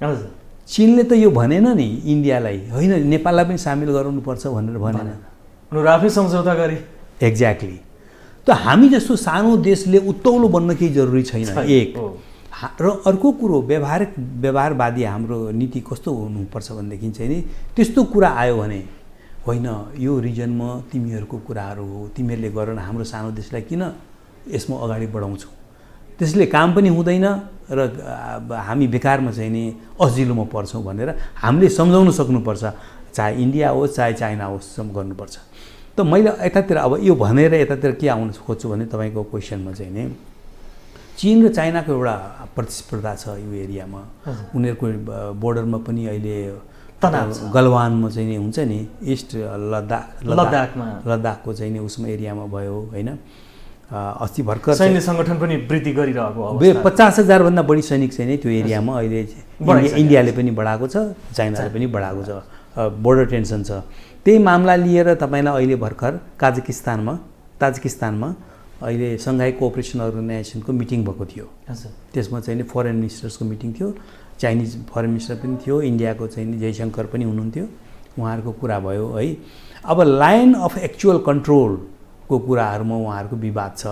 हजुर। चीनले त यो भनेन नि इन्डियालाई, होइन नेपाललाई पनि सामेल गराउनुपर्छ भनेर भनेन, उनीहरू आफै सम्झौता गरे। एक्ज्याक्टली। त हामी जस्तो सानो देशले उत्तौलो बन्न केही जरुरी छैन एक। र अर्को कुरो व्यवहारवादी हाम्रो नीति कस्तो हुनुपर्छ भनेदेखि चाहिँ नि त्यस्तो कुरा आयो भने होइन यो रिजनमा तिमीहरूको कुराहरू हो, तिमीहरूले गर न, हाम्रो सानो देशलाई किन यसमा अगाडि बढाउँछौ, त्यसले काम पनि हुँदैन र हामी बेकारमा चाहिँ नि अजिलोमा पर्छौँ भनेर हामीले सम्झाउन सक्नुपर्छ। चाहे इन्डिया होस् चाहे चाइना होस् गर्नुपर्छ। त मैले यतातिर अब यो भनेर यतातिर के आउन खोज्छु भने तपाईँको क्वेसनमा चाहिँ नि चीन र चाइनाको एउटा प्रतिस्पर्धा छ यो एरियामा। उनीहरूको बोर्डरमा पनि अहिले गलवानमा चाहिँ नि हुन्छ नि इस्ट लद्दाखको चाहिँ नि उसमा एरियामा भयो होइन। अस्ति भर्खर सैन्य सङ्गठन पनि वृद्धि गरिरहेको 50,000 भन्दा बढी सैनिक चाहिँ नि त्यो एरियामा अहिले इन्डियाले पनि बढाएको छ, चाइनाले पनि बढाएको छ। बोर्डर टेन्सन छ। त्यही मामला लिएर तपाईँलाई अहिले भर्खर ताजिकिस्तानमा अहिले सङ्घाई कोअपरेसन अर्गनाइजेसनको मिटिङ भएको थियो। त्यसमा चाहिँ नि फरेन मिनिस्टर्सको मिटिङ थियो, चाइनिज फरेन मिनिस्टर पनि थियो, इन्डियाको चाहिँ नि जयशङ्कर पनि हुनुहुन्थ्यो, उहाँहरूको कुरा भयो है। अब लाइन अफ एक्चुअल कन्ट्रोलको कुराहरूमा उहाँहरूको विवाद छ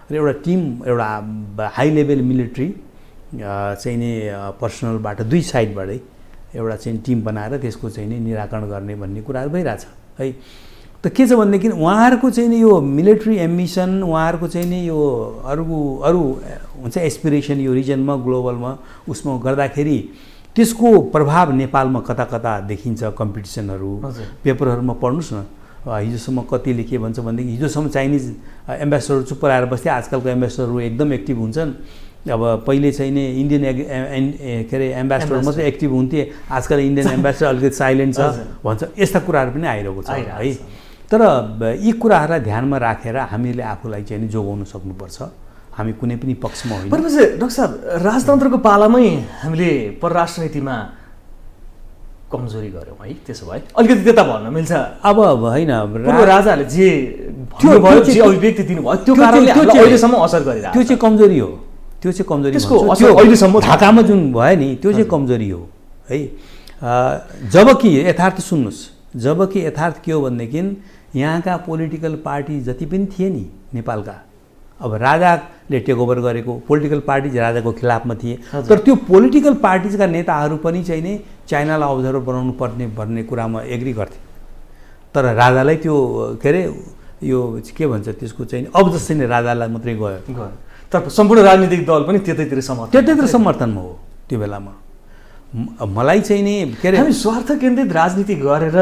र एउटा टिम, एउटा हाई लेभल मिलिट्री चाहिँ नि पर्सनलबाट दुई साइडबाटै एउटा चाहिँ टिम बनाएर त्यसको चाहिँ नि निराकरण गर्ने भन्ने कुराहरू भइरहेछ है। त के छ भनेदेखि उहाँहरूको चाहिँ नि यो मिलिट्री एम्बिसन, उहाँहरूको चाहिँ नि यो अरू हुन्छ एस्पिरेसन यो रिजनमा ग्लोबलमा उसमा गर्दाखेरि त्यसको प्रभाव नेपालमा कता कता देखिन्छ। कम्पिटिसनहरू पेपरहरूमा पढ्नुहोस् न, हिजोसम्म कतिले के भन्छ भनेदेखि हिजोसम्म चाइनिज एम्बेसडर चुप रहेर बस्थे, आजकलको एम्बेसडरहरू एकदम एक्टिभ हुन्छन्। अब पहिले चाहिँ नि इन्डियन के अरे एम्बेसडर मात्रै एक्टिभ हुन्थे, आजकल इन्डियन एम्बेसडर अलिकति साइलेन्ट छ भन्छ। यस्ता कुराहरू पनि आइरहेको छ है। तर यी कुराहरूलाई ध्यानमा राखेर हामीले आफूलाई चाहिँ नि जोगाउन सक्नुपर्छ। हामी कुनै पनि पक्षमा होइन। भनेपछि डाक्टर साहब, राजतन्त्रको पालामै हामीले परराष्ट्र नीतिमा कमजोरी गऱ्यौँ है। त्यसो भए अलिकति त्यता भन्न मिल्छ। अब होइन, राजाहरूले जे अभिव्यक्ति दिनुभयो त्यो कारणले अहिलेसम्म असर गरिरहेको, त्यो चाहिँ कमजोरी हो। त्यो चाहिँ कमजोरी त्यसको असर अहिलेसम्म ढाकामा जुन भयो नि त्यो चाहिँ कमजोरी हो है। जबकि यथार्थ सुन्नुहोस्, जबकि यथार्थ के हो भनेदेखि यहाँका पोलिटिकल पार्टी जति पनि थिए नि नेपालका, अब राजाले टेक ओभर गरेको पोलिटिकल पार्टी राजाको खिलाफमा थिए, तर त्यो पोलिटिकल पार्टिजका नेताहरू पनि चाहिँ नि चाइनालाई अब्जर्भर बनाउनु पर्ने भन्ने कुरामा एग्री गर्थे। तर राजालाई त्यो के अरे यो के भन्छ त्यसको चाहिँ अब जस्तै नै राजालाई मात्रै गयो, तर सम्पूर्ण राजनीतिक दल पनि त्यतैतिर समर्थनमा हो त्यो बेलामा। मलाई चाहिँ नि के अरे हामी स्वार्थ केन्द्रित राजनीति गरेर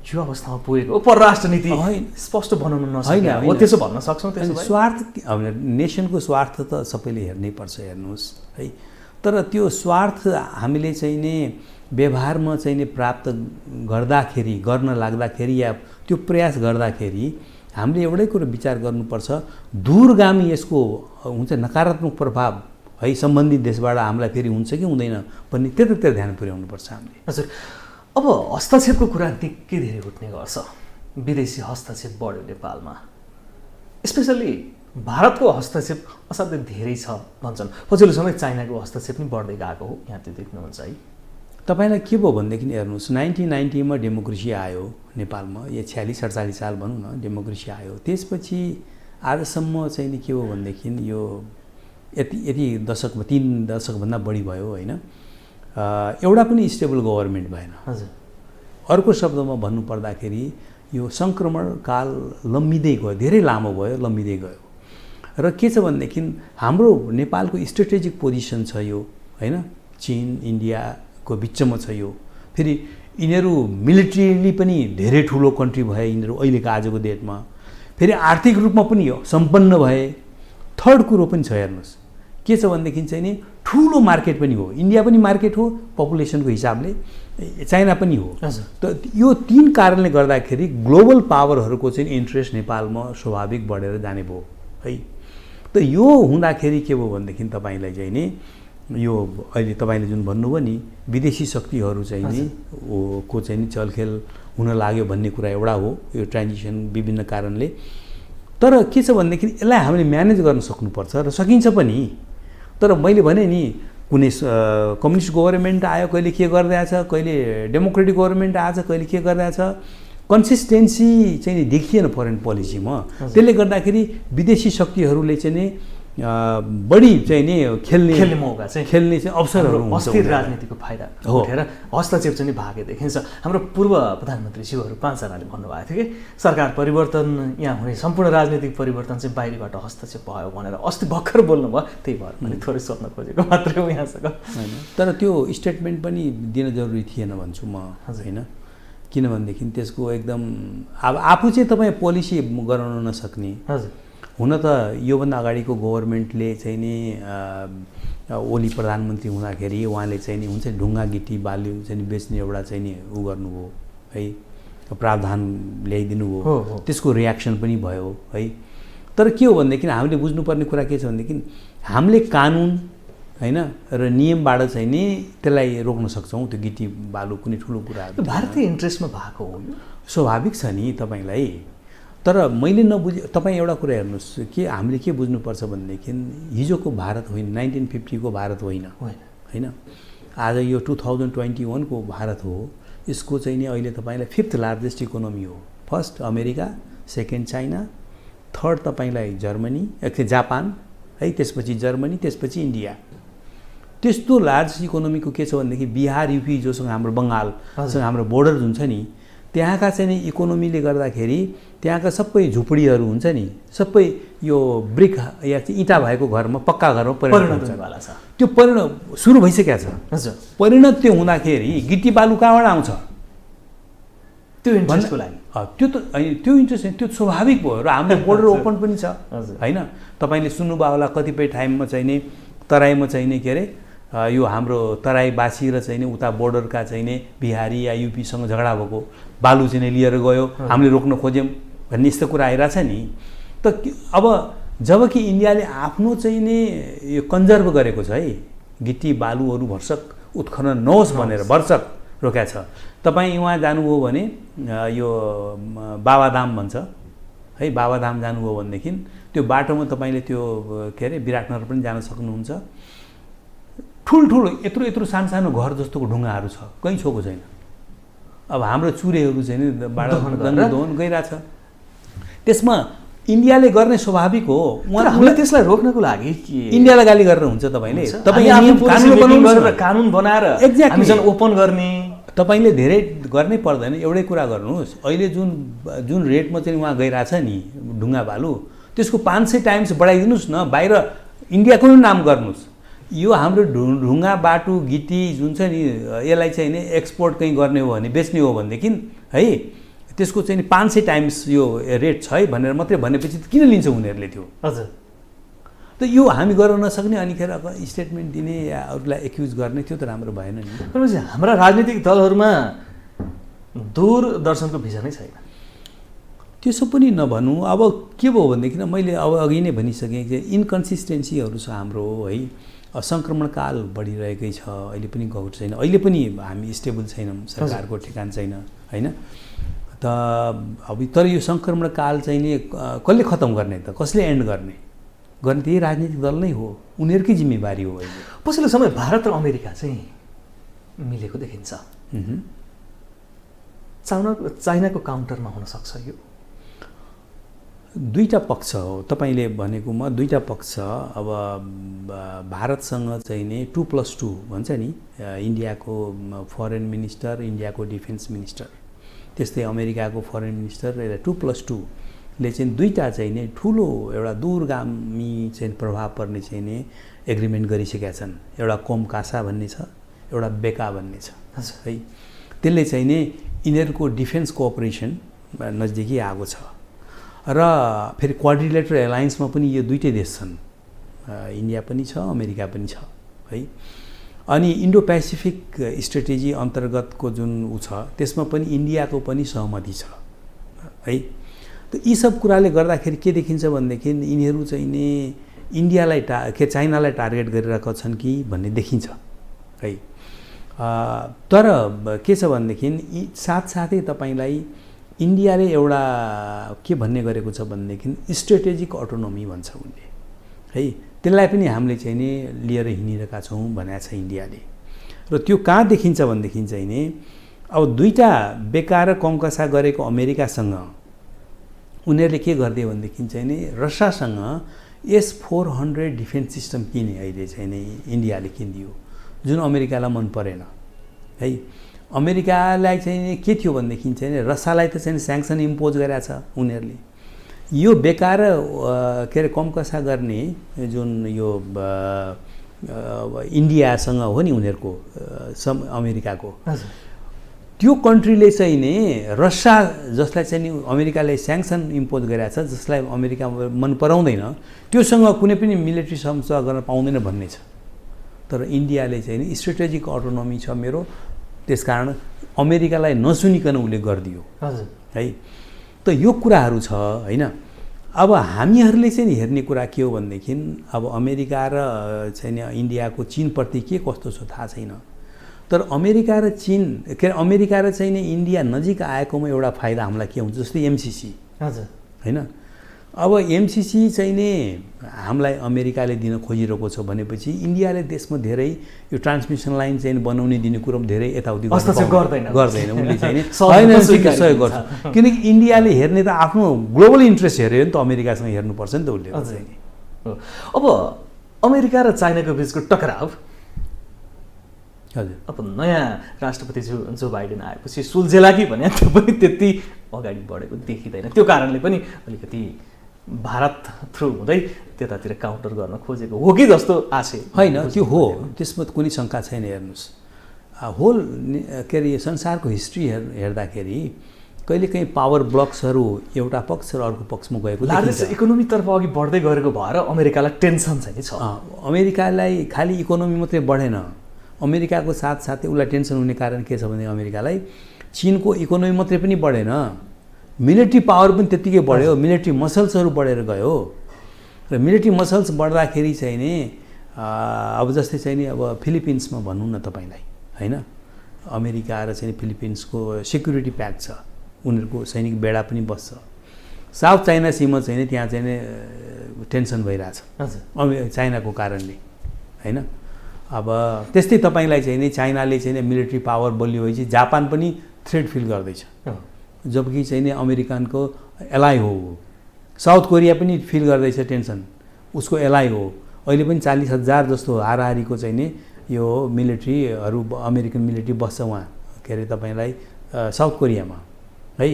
यो अवस्थामा पुगेको, परराष्ट्र नीति स्पष्ट बनाउनु नसकेको हो, त्यसो भन्न सक्छौँ। त्यसो भए स्वार्थ, अब नेसनको स्वार्थ त सबैले हेर्नै पर्छ, हेर्नुहोस् है। तर त्यो स्वार्थ हामीले चाहिँ नि व्यवहारमा चाहिँ नि प्राप्त गर्दाखेरि, गर्न लाग्दाखेरि या त्यो प्रयास गर्दाखेरि हामीले एउटै कुरो विचार गर्नुपर्छ, दूरगामी यसको हुन्छ नकारात्मक प्रभाव है सम्बन्धित देशबाट हामीलाई फेरि हुन्छ कि हुँदैन भन्ने त्यतातिर ध्यान पुर्याउनुपर्छ हामीले। हजुर, अब हस्तक्षेपको कुरा निकै धेरै उठ्ने गर्छ। विदेशी हस्तक्षेप बढ्यो नेपालमा, स्पेसल्ली भारतको हस्तक्षेप असाध्यै धेरै छ भन्छन्। पछिल्लो समय चाइनाको हस्तक्षेप पनि बढ्दै गएको हो, यहाँ त्यो देख्नुहुन्छ है। तपाईँलाई के भयो भनेदेखि हेर्नुहोस्, 1990मा डेमोक्रेसी आयो नेपालमा, यो 46-47 साल भनौँ न डेमोक्रेसी आयो। त्यसपछि आजसम्म चाहिँ नि के हो भनेदेखि यो यति दशकमा 3 दशकभन्दा बढी भयो होइन, एउटा पनि स्टेबल गभर्मेन्ट भएन। हजुर, अर्को शब्दमा भन्नुपर्दाखेरि यो सङ्क्रमण काल लम्बिँदै गयो, धेरै लामो भयो, लम्बिँदै गयो। र के छ भनेदेखि हाम्रो नेपालको स्ट्रेटेजिक पोजिसन छ यो होइन, चीन इन्डियाको बिचमा छ यो। फेरि यिनीहरू मिलिट्रीली पनि धेरै ठुलो कन्ट्री भए यिनीहरू अहिलेको आजको डेटमा, फेरि आर्थिक रूपमा पनि सम्पन्न भए। थर्ड कुरो पनि छ हेर्नुहोस्, के छ भनेदेखि चाहिँ नि ठुलो मार्केट पनि हो, इन्डिया पनि मार्केट हो पपुलेसनको हिसाबले, चाइना पनि हो। त यो 3 कारणले गर्दाखेरि ग्लोबल पावरहरूको चाहिँ इन्ट्रेस्ट नेपालमा स्वाभाविक बढेर जाने भयो है। त यो हुँदाखेरि के भयो भनेदेखि तपाईँलाई चाहिँ नि यो अहिले तपाईँले जुन भन्नुभयो नि विदेशी शक्तिहरू चाहिँ नि को चाहिँ नि चलखेल हुन लाग्यो भन्ने कुरा एउटा हो, यो ट्रान्जिसन विभिन्न कारणले। तर के छ भनेदेखि यसलाई हामीले म्यानेज गर्न सक्नुपर्छ र सकिन्छ पनि। तर मैले भने नि कुनै कम्युनिस्ट गभर्मेन्ट आयो, कहिले के गरिरहेछ, कहिले डेमोक्रेटिक गभर्मेन्ट आएछ, कहिले के गरिरहेछ, कन्सिस्टेन्सी चाहिँ नि देखिएन फरेन पोलिसीमा। त्यसले गर्दाखेरि विदेशी शक्तिहरूले चाहिँ नि बढी चाहिँ नि खेल्ने मौका चाहिँ खेल्ने चाहिँ अवसरहरू हुन्छ। अस्थिर राजनीतिको फाइदा उठेर हस्तक्षेप चाहिँ भागे देखिन्छ। हाम्रो पूर्व प्रधानमन्त्रीज्यूहरू 5 जनाले भन्नुभएको थियो कि सरकार परिवर्तन, यहाँ हुने सम्पूर्ण राजनीतिक परिवर्तन चाहिँ बाहिरबाट हस्तक्षेप भयो भनेर अस्ति भर्खर बोल्नुभयो। त्यही भएर मैले थोरै सोध्न खोजेको मात्रै हो यहाँसँग। होइन, तर त्यो स्टेटमेन्ट पनि दिन जरुरी थिएन भन्छु म होइन, किनभनेदेखि त्यसको एकदम अब आफू चाहिँ तपाईँ पोलिसी गराउन नसक्ने। हजुर, हुन त योभन्दा अगाडिको गभर्मेन्टले चाहिँ नि ओली प्रधानमन्त्री हुँदाखेरि उहाँले चाहिँ नि हुन्छ ढुङ्गा गिटी बालु चाहिँ बेच्ने एउटा चाहिँ नि उ गर्नुभयो है, प्रावधान ल्याइदिनु भयो, त्यसको रियाक्सन पनि भयो है। तर के हो भनेदेखि हामीले बुझ्नुपर्ने कुरा के छ भनेदेखि हामीले कानुन होइन र नियमबाट चाहिँ नि त्यसलाई रोक्न सक्छौँ। त्यो गिटी बालु कुनै ठुलो कुराहरू भारतीय इन्ट्रेस्टमा भएको हो, स्वाभाविक छ नि तपाईँलाई। तर मैले नबुझे तपाईँ एउटा कुरा हेर्नुहोस् कि हामीले के बुझ्नुपर्छ भनेदेखि हिजोको भारत होइन, 1950 को भारत होइन होइन, आज यो 2021 को भारत हो। यसको चाहिँ नि अहिले तपाईँलाई 5th लार्जेस्ट इकोनोमी हो। First America, second China, third तपाईँलाई जर्मनी, जापान है, त्यसपछि जर्मनी, त्यसपछि इन्डिया। त्यस्तो लार्ज इकोनोमीको के छ भनेदेखि बिहार युपी जोसँग हाम्रो बङ्गालसँग हाम्रो बोर्डर जुन छ नि त्यहाँका चाहिँ नि इकोनोमीले गर्दाखेरि त्यहाँका सबै झुपडीहरू हुन्छ नि सबै यो ब्रिक या चाहिँ इँटा भएको घरमा पक्का घरमा परिणत हुनेवाला छ। त्यो परिणत सुरु भइसकेको छ। हजुर, परिणत त्यो हुँदाखेरि गिटी बालु कहाँबाट आउँछ त्यो इन्ट्रेस्टको लागि? त्यो त त्यो इन्ट्रेस्ट त्यो स्वाभाविक भयो र हाम्रो बोर्डर ओपन पनि छ होइन। तपाईँले सुन्नुभयो होला कतिपय टाइममा चाहिँ नि तराईमा चाहिँ नि के अरे यो हाम्रो तराईवासी र चाहिँ नि उता बोर्डरका चाहिँ नि बिहारी या युपीसँग झगडा भएको बालु चाहिँ नि लिएर गयो, हामीले रोक्न खोज्यौँ भन्ने यस्तो कुरा आइरहेछ नि। त अब जबकि इन्डियाले आफ्नो चाहिँ नि यो कन्जर्भ गरेको छ है, गिट्टी बालुहरू भर्सक उत्खनन नहोस् भनेर भर्सक रोक्या छ। तपाईँ उहाँ जानुभयो भने यो बाबाधाम भन्छ है, बाबाधाम जानुभयो भनेदेखि त्यो बाटोमा तपाईँले त्यो के अरे विराटनगर पनि जान सक्नुहुन्छ। ठुल्ठुलो यत्रो यत्रो सानो सानो घर जस्तोको ढुङ्गाहरू छ, कहीँ छोएको छैन। अब हाम्रो चुरेहरू चाहिँ नि दहन गइरहेछ। त्यसमा इन्डियाले गर्ने स्वाभाविक हो। उहाँले त्यसलाई रोक्नको लागि इन्डियालाई गाली गरेर हुन्छ तपाईँले? कानुन बनाएर ओपन गर्ने तपाईँले धेरै गर्नै पर्दैन। एउटै कुरा गर्नुहोस्, अहिले जुन रेटमा चाहिँ उहाँ गइरहेछ नि ढुङ्गा बालु, त्यसको 500 टाइम्स बढाइदिनुहोस् न, बाहिर इन्डियाको पनि नाम गर्नुहोस्। यो हाम्रो ढुङ्गा बाटो गिटी जुन छ नि, यसलाई चाहिँ नि एक्सपोर्ट कहीँ गर्ने हो भने, बेच्ने हो भनेदेखि है, त्यसको चाहिँ 500 टाइम्स यो रेट छ है भनेर मात्रै भनेपछि किन लिन्छ उनीहरूले त्यो? हजुर। त यो हामी गर्न नसक्ने, अनिखेर स्टेटमेन्ट दिने या अरूलाई एक्युज गर्ने, त्यो त राम्रो भएन नि। भनेपछि हाम्रा राजनीतिक दलहरूमा दूरदर्शनको भिजन नै छैन। त्यसो पनि नभनौँ। अब के भयो भनेदेखि मैले अब अघि नै भनिसकेँ कि इन्कन्सिस्टेन्सीहरू छ हाम्रो है। सङ्क्रमणकाल बढिरहेकै छ, अहिले पनि गहुट छैन, अहिले पनि हामी स्टेबल छैनौँ, सरकारको ठेगान छैन होइन। त अब तर यो सङ्क्रमणकाल चाहिँ नि कसले खत्तम गर्ने त, कसले एन्ड गर्ने त्यही राजनीतिक दल नै हो, उनीहरूकै जिम्मेवारी हो। अहिले पछिल्लो समय भारत र अमेरिका चाहिँ मिलेको देखिन्छ। चाइनाको काउन्टरमा हुन सक्छ यो? दुईटा पक्ष हो तपाईँले भनेकोमा, दुईटा पक्ष। अब भारतसँग चाहिँ नि 2+2 भन्छ नि, इन्डियाको फरेन मिनिस्टर, इन्डियाको डिफेन्स मिनिस्टर, त्यस्तै अमेरिकाको फरेन मिनिस्टर, 2+2 ले चाहिँ दुईटा चाहिँ नि ठुलो एउटा दूरगामी चाहिँ प्रभाव पर्ने चाहिँ नि एग्रिमेन्ट गरिसकेका छन्। एउटा कोमकासा भन्ने छ, एउटा बेका भन्ने छ है। त्यसले चाहिँ नि यिनीहरूको डिफेन्स कोअपरेसन नजिकै आएको छ। र फेरि क्वाड्रिलेटर एलायन्समा पनि यो दुईटै देश छन्, इन्डिया पनि छ, अमेरिका पनि छ है। अनि इन्डो पेसिफिक स्ट्रेटेजी अन्तर्गतको जुन छ त्यसमा पनि इन्डियाको पनि सहमति छ है। त यी सब कुराले गर्दाखेरि के देखिन्छ भनेदेखि यिनीहरू चाहिँ नि इन्डियालाई चाइनालाई टार्गेट गरिरहेका छन् कि भन्ने देखिन्छ है। तर के छ भनेदेखि साथसाथै तपाईँलाई इन्डियाले एउटा के भन्ने गरेको छ भनेदेखि स्ट्रेटेजिक अटोनोमी भन्छ उनले है। त्यसलाई पनि हामीले चाहिँ नि लिएर हिँडिरहेका छौँ भनेको छ इन्डियाले। र त्यो कहाँ देखिन्छ भनेदेखि चाहिँ नि अब दुईटा बेकार कङ्कसा गरेको अमेरिकासँग उनीहरूले के गरिदियो भनेदेखि चाहिँ नि रसियासँग S-400 डिफेन्स सिस्टम किने अहिले चाहिँ नि इन्डियाले किनिदियो, जुन अमेरिकालाई मन परेन है। अमेरिकालाई चाहिँ के थियो भनेदेखि चाहिँ नि रसियालाई त चाहिँ स्याङ्सन इम्पोज गरेको छ उनीहरूले। यो बेकार के अरे कम्कसा गर्ने जुन यो इन्डियासँग हो नि उनीहरूको अमेरिकाको, त्यो कन्ट्रीले चाहिँ नि रसिया जसलाई चाहिँ नि अमेरिकाले स्याङ्सन इम्पोज गरेको छ, जसलाई अमेरिका मन पराउँदैन, त्योसँग कुनै पनि मिलिट्री समझौता गर्न पाउँदैन भन्ने छ। तर इन्डियाले चाहिँ नि स्ट्रेटेजिक अटोनोमी छ मेरो, त्यसकारण अमेरिकालाई नसुनिकन उसले गरिदियो है। त यो कुराहरू छ होइन। अब हामीहरूले चाहिँ हेर्ने कुरा के हो भनेदेखि अब अमेरिका र चाहिँ इन्डियाको चीनप्रति के कस्तो छ थाहा छैन। तर अमेरिका र चीन के अरे अमेरिका र चाहिँ इन्डिया नजिक आएकोमा एउटा फाइदा हामीलाई के हुन्छ, जस्तै एमसिसी होइन। अब एमसिसी चाहिँ नि हामीलाई अमेरिकाले दिन खोजिरहेको छ भनेपछि इन्डियाले देशमा धेरै यो ट्रान्समिसन लाइन चाहिँ बनाउने दिने कुरो धेरै यताउति गर्दैन उसले चाहिँ सहयोग गर्छ। किनकि इन्डियाले हेर्ने त आफ्नो ग्लोबल इन्ट्रेस्ट हेऱ्यो नि त, अमेरिकासँग हेर्नुपर्छ नि त उसले। अब अमेरिका र चाइनाको बिचको टकराव, हजुर, अब नयाँ राष्ट्रपति जो बाइडेन आएपछि सुल्झेला कि भने त्यो पनि त्यति अगाडि बढेको देखिँदैन। त्यो कारणले पनि अलिकति भारत थ्रु हुँदै त्यतातिर काउन्टर गर्न खोजेको हो कि जस्तो आशय होइन। त्यो हो, त्यसमा कुनै शङ्का छैन। हेर्नुहोस्, होल के अरे संसारको हिस्ट्री हेर्दाखेरि कहिलेकाहीँ पावर ब्लक्सहरू एउटा पक्ष र अर्को पक्षमा गएको लार्जेस्ट इकोनोमीतर्फ अघि बढ्दै गरेको भएर अमेरिकालाई टेन्सन चाहिँ छ। अमेरिकालाई खालि इकोनोमी मात्रै बढेन, अमेरिकाको साथसाथै उसलाई टेन्सन हुने कारण के छ भने अमेरिकालाई चीनको इकोनोमी मात्रै पनि बढेन, मिलिट्री पावर पनि त्यत्तिकै बढ्यो, मिलिट्री मसल्सहरू बढेर गयो। र मिलिट्री मसल्स बढ्दाखेरि चाहिँ नि अब जस्तै चाहिँ नि अब फिलिपिन्समा भनौँ न तपाईँलाई होइन, अमेरिका र चाहिँ फिलिपिन्सको सेक्युरिटी प्याक्ट छ, उनीहरूको सैनिक बेडा पनि बस्छ। साउथ चाइना सीमा चाहिँ नि त्यहाँ चाहिँ नि टेन्सन भइरहेछ चाइनाको कारणले होइन। अब त्यस्तै तपाईँलाई चाहिँ नि चाइनाले चाहिँ मिलिट्री पावर बलियो भएपछि जापान पनि थ्रेट फिल गर्दैछ, जबकि चाहिँ नि अमेरिकनको एलाइ हो। साउथ कोरिया पनि फिल गर्दैछ टेन्सन, उसको एलाइ हो। अहिले पनि 40,000 जस्तो हाराहारीको चाहिँ नि यो मिलिट्रीहरू अमेरिकन मिलिट्री बस्छ वहाँ के अरे तपाईँलाई साउथ कोरियामा है।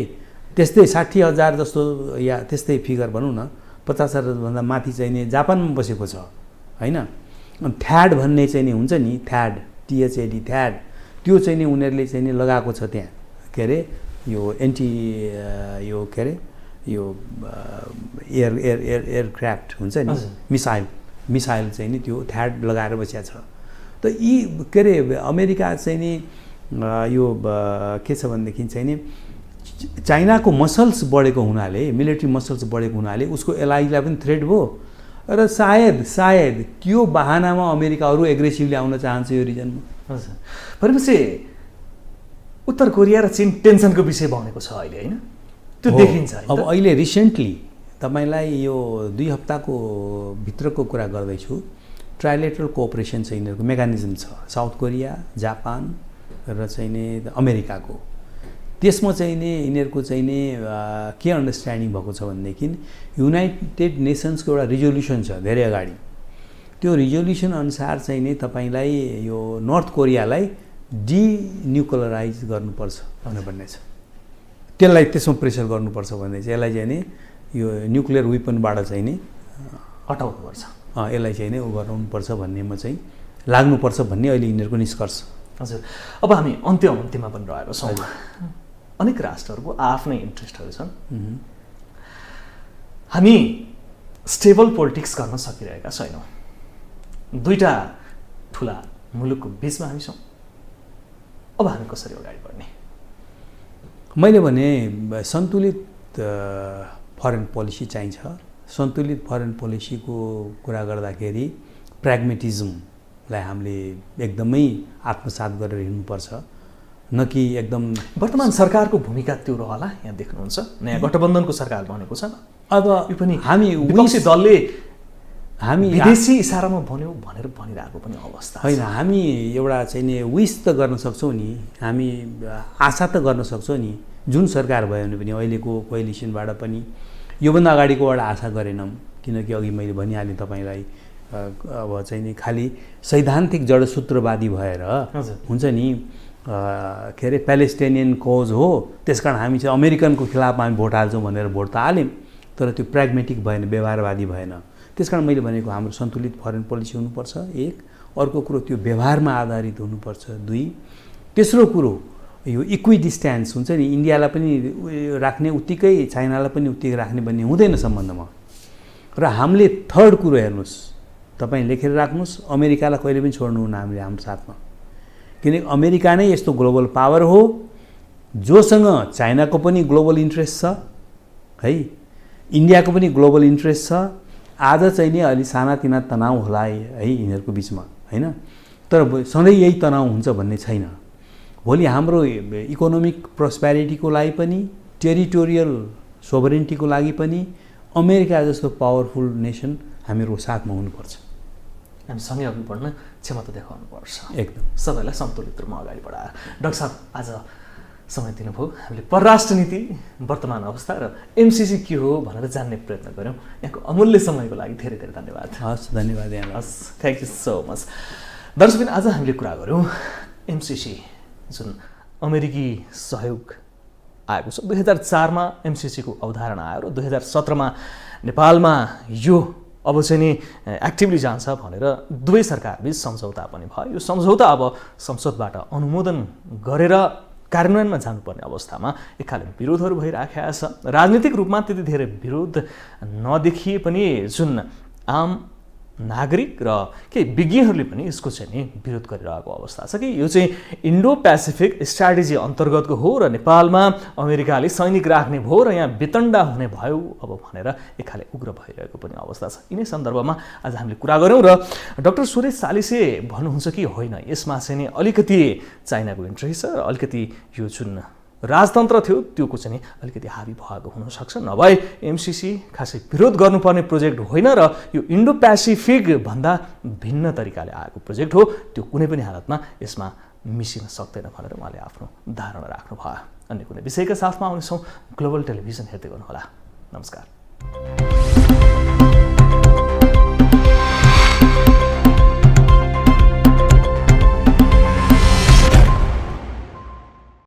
त्यस्तै 60,000 जस्तो या त्यस्तै फिगर भनौँ न 50,000 भन्दा माथि चाहिँ नि जापानमा बसेको छ होइन। थ्याड भन्ने चाहिँ नि हुन्छ नि, थ्याड THAD थ्याड, त्यो चाहिँ नि उनीहरूले चाहिँ नि लगाएको छ त्यहाँ के अरे यो एन्टी यो के अरे यो एयरक्राफ्ट हुन्छ नि, मिसाइल चाहिँ नि त्यो थ्याड लगाएर बसेको छ। त यी के अरे अमेरिका चाहिँ नि यो के छ भनेदेखि चाहिँ नि चाइनाको मसल्स बढेको हुनाले, मिलिट्री मसल्स बढेको हुनाले उसको एलाइलाई पनि थ्रेट भयो र सायद त्यो बहानामा अमेरिका अरू एग्रेसिभली आउन चाहन्छ यो रिजनमा। हजुर, भनेपछि उत्तर कोरिया र चीन टेन्सनको विषय बनेको छ अहिले होइन, त्यो देखिन्छ। अब अहिले रिसेन्टली तपाईँलाई यो 2 हप्ताको भित्रको कुरा गर्दैछु, ट्राइलेटरल कोअपरेसन चाहिँ यिनीहरूको मेकानिजम छ, साउथ कोरिया, जापान र चाहिँ नि अमेरिकाको। त्यसमा चाहिँ नि यिनीहरूको चाहिँ नि के अन्डरस्ट्यान्डिङ भएको छ भनेदेखि युनाइटेड नेसन्सको एउटा रिजोल्युसन छ धेरै अगाडि, त्यो रिजोल्युसन अनुसार चाहिँ नि तपाईँलाई यो नर्थ कोरियालाई डिन्युक्लियराइज गर्नुपर्छ भनेर भन्ने छ। त्यसलाई त्यसमा प्रेसर गर्नुपर्छ भन्ने चाहिँ यसलाई चाहिँ नि यो न्युक्लियर वेपनबाट चाहिँ नि हटाउनुपर्छ, यसलाई चाहिँ नि उ गराउनुपर्छ भन्नेमा चाहिँ लाग्नुपर्छ भन्ने अहिले यिनीहरूको निष्कर्ष। हजुर, अब हामी अन्त्यमा पनि रहेको छौँ। अनेक राष्ट्रहरूको आफ्नै इन्ट्रेस्टहरू छन्, हामी स्टेबल पोलिटिक्स गर्न सकिरहेका छैनौँ। दुईटा ठुला मुलुकको बिचमा हामी छौँ, अब हामी कसरी अगाडि बढ्ने? मैले भने सन्तुलित फरेन पोलिसी चाहिन्छ। सन्तुलित फरेन पोलिसीको कुरा गर्दाखेरि प्र्याग्मेटिजमलाई हामीले एकदमै आत्मसात गरेर हिँड्नुपर्छ, न कि एकदम। वर्तमान सरकारको भूमिका त्यो रहला यहाँ देख्नुहुन्छ, नयाँ गठबन्धनको सरकार बनेको छ। अब यो पनि हामी विपक्षी दलले हामी विदेशी इसारामा भन्यो भनेर भनिरहेको पनि अवस्था होइन। हामी एउटा चाहिँ नि विस त गर्न सक्छौँ नि, हामी आशा त गर्न सक्छौँ नि, जुन सरकार भयो भने पनि अहिलेको कोएलिसनबाट पनि योभन्दा अगाडिकोबाट आशा गरेनौँ, किनकि अघि मैले भनिहालेँ तपाईँलाई अब चाहिँ नि खालि सैद्धान्तिक जडसूत्रवादी भएर हुन्छ नि के अरे प्यालेस्टाइनियन कोज हो, त्यसकारण हामी चाहिँ अमेरिकनको खिलाफमा हामी भोट हाल्छौँ भनेर भोट त हाल्यौँ, तर त्यो प्र्याग्मेटिक भएन, व्यवहारवादी भएन। त्यसकारण मैले भनेको हाम्रो सन्तुलित फरेन पोलिसी हुनुपर्छ, एक। अर्को कुरो त्यो व्यवहारमा आधारित हुनुपर्छ, 2। तेस्रो कुरो यो इक्विडिस्टेन्स हुन्छ नि, इन्डियालाई पनि राख्ने उत्तिकै चाइनालाई पनि उत्तिकै राख्ने भन्ने हुँदैन सम्बन्धमा। र हामीले थर्ड कुरो हेर्नुहोस्, तपाईँ लेखेर राख्नुहोस्, अमेरिकालाई कहिले पनि छोड्नुहुन्न हामीले हाम्रो साथमा, किनकि अमेरिका नै यस्तो ग्लोबल पावर हो जोसँग चाइनाको पनि ग्लोबल इन्ट्रेस्ट छ है, इन्डियाको पनि ग्लोबल इन्ट्रेस्ट छ। आज चाहिँ नि अलि सानातिना तनाव होला है यिनीहरूको बिचमा होइन, तर सधैँ यही तनाव हुन्छ भन्ने छैन। भोलि हाम्रो इकोनोमिक प्रोस्पेरिटीको लागि पनि, टेरिटोरियल सोभरेन्टीको लागि पनि अमेरिका जस्तो पावरफुल नेसन हामीहरूको साथमा हुनुपर्छ। हामी सँगै अघि बढ्न क्षमता देखाउनुपर्छ, एकदम सबैलाई सन्तुलित रूपमा अगाडि बढाएर। डाक्टर साहब, आज समय दिनुभयो, हामीले परराष्ट्र नीति, वर्तमान अवस्था र MCC के हो भनेर जान्ने प्रयत्न गऱ्यौँ। यहाँको अमूल्य समयको लागि धेरै धेरै धन्यवाद। हस्, धन्यवाद यहाँलाई। हस्, थ्याङ्क यू सो मच। दर्शकबिन, आज हामीले कुरा गऱ्यौँ MCC, जुन अमेरिकी सहयोग आएको छ। 2004मा MCC को अवधारणा आयो र 2017मा नेपालमा यो अब चाहिँ नि एक्टिभली जान्छ भनेर दुवै सरकारबीच सम्झौता पनि भयो। यो सम्झौता अब संसदबाट अनुमोदन गरेर कार्यान्वयनमा जानुपर्ने अवस्थामा एकाले विरोधहरू भइराखेका छ। राजनीतिक रूपमा त्यति धेरै विरोध नदेखिए पनि जुन आम नागरिक र केही विज्ञहरूले पनि यसको चाहिँ नि विरोध गरिरहेको अवस्था छ कि यो चाहिँ इन्डो पेसिफिक स्ट्राटेजी अन्तर्गतको हो र नेपालमा अमेरिकाले सैनिक राख्ने भयो र यहाँ वितण्डा हुने भयो अब भनेर एकाले उग्र भइरहेको पनि अवस्था छ। यिनै सन्दर्भमा आज हामीले कुरा गऱ्यौँ र डाक्टर सुरेश चालिसे भन्नुहुन्छ कि होइन, यसमा चाहिँ नि अलिकति चाइनाको इन्ट्रेस्ट छ र अलिकति यो जुन राजतन्त्र थियो त्योको चाहिँ नि अलिकति हावी भएको हुनसक्छ, नभए एमसिसी खासै विरोध गर्नुपर्ने प्रोजेक्ट होइन र यो इन्डो पेसिफिक भन्दा भिन्न तरिकाले आएको प्रोजेक्ट हो, त्यो कुनै पनि हालतमा यसमा मिसिन सक्दैन भनेर उहाँले आफ्नो धारणा राख्नुभयो। अन्य कुनै विषयका साथमा आउनेछौँ। ग्लोबल टेलिभिजन हेर्दै गर्नुहोला। नमस्कार।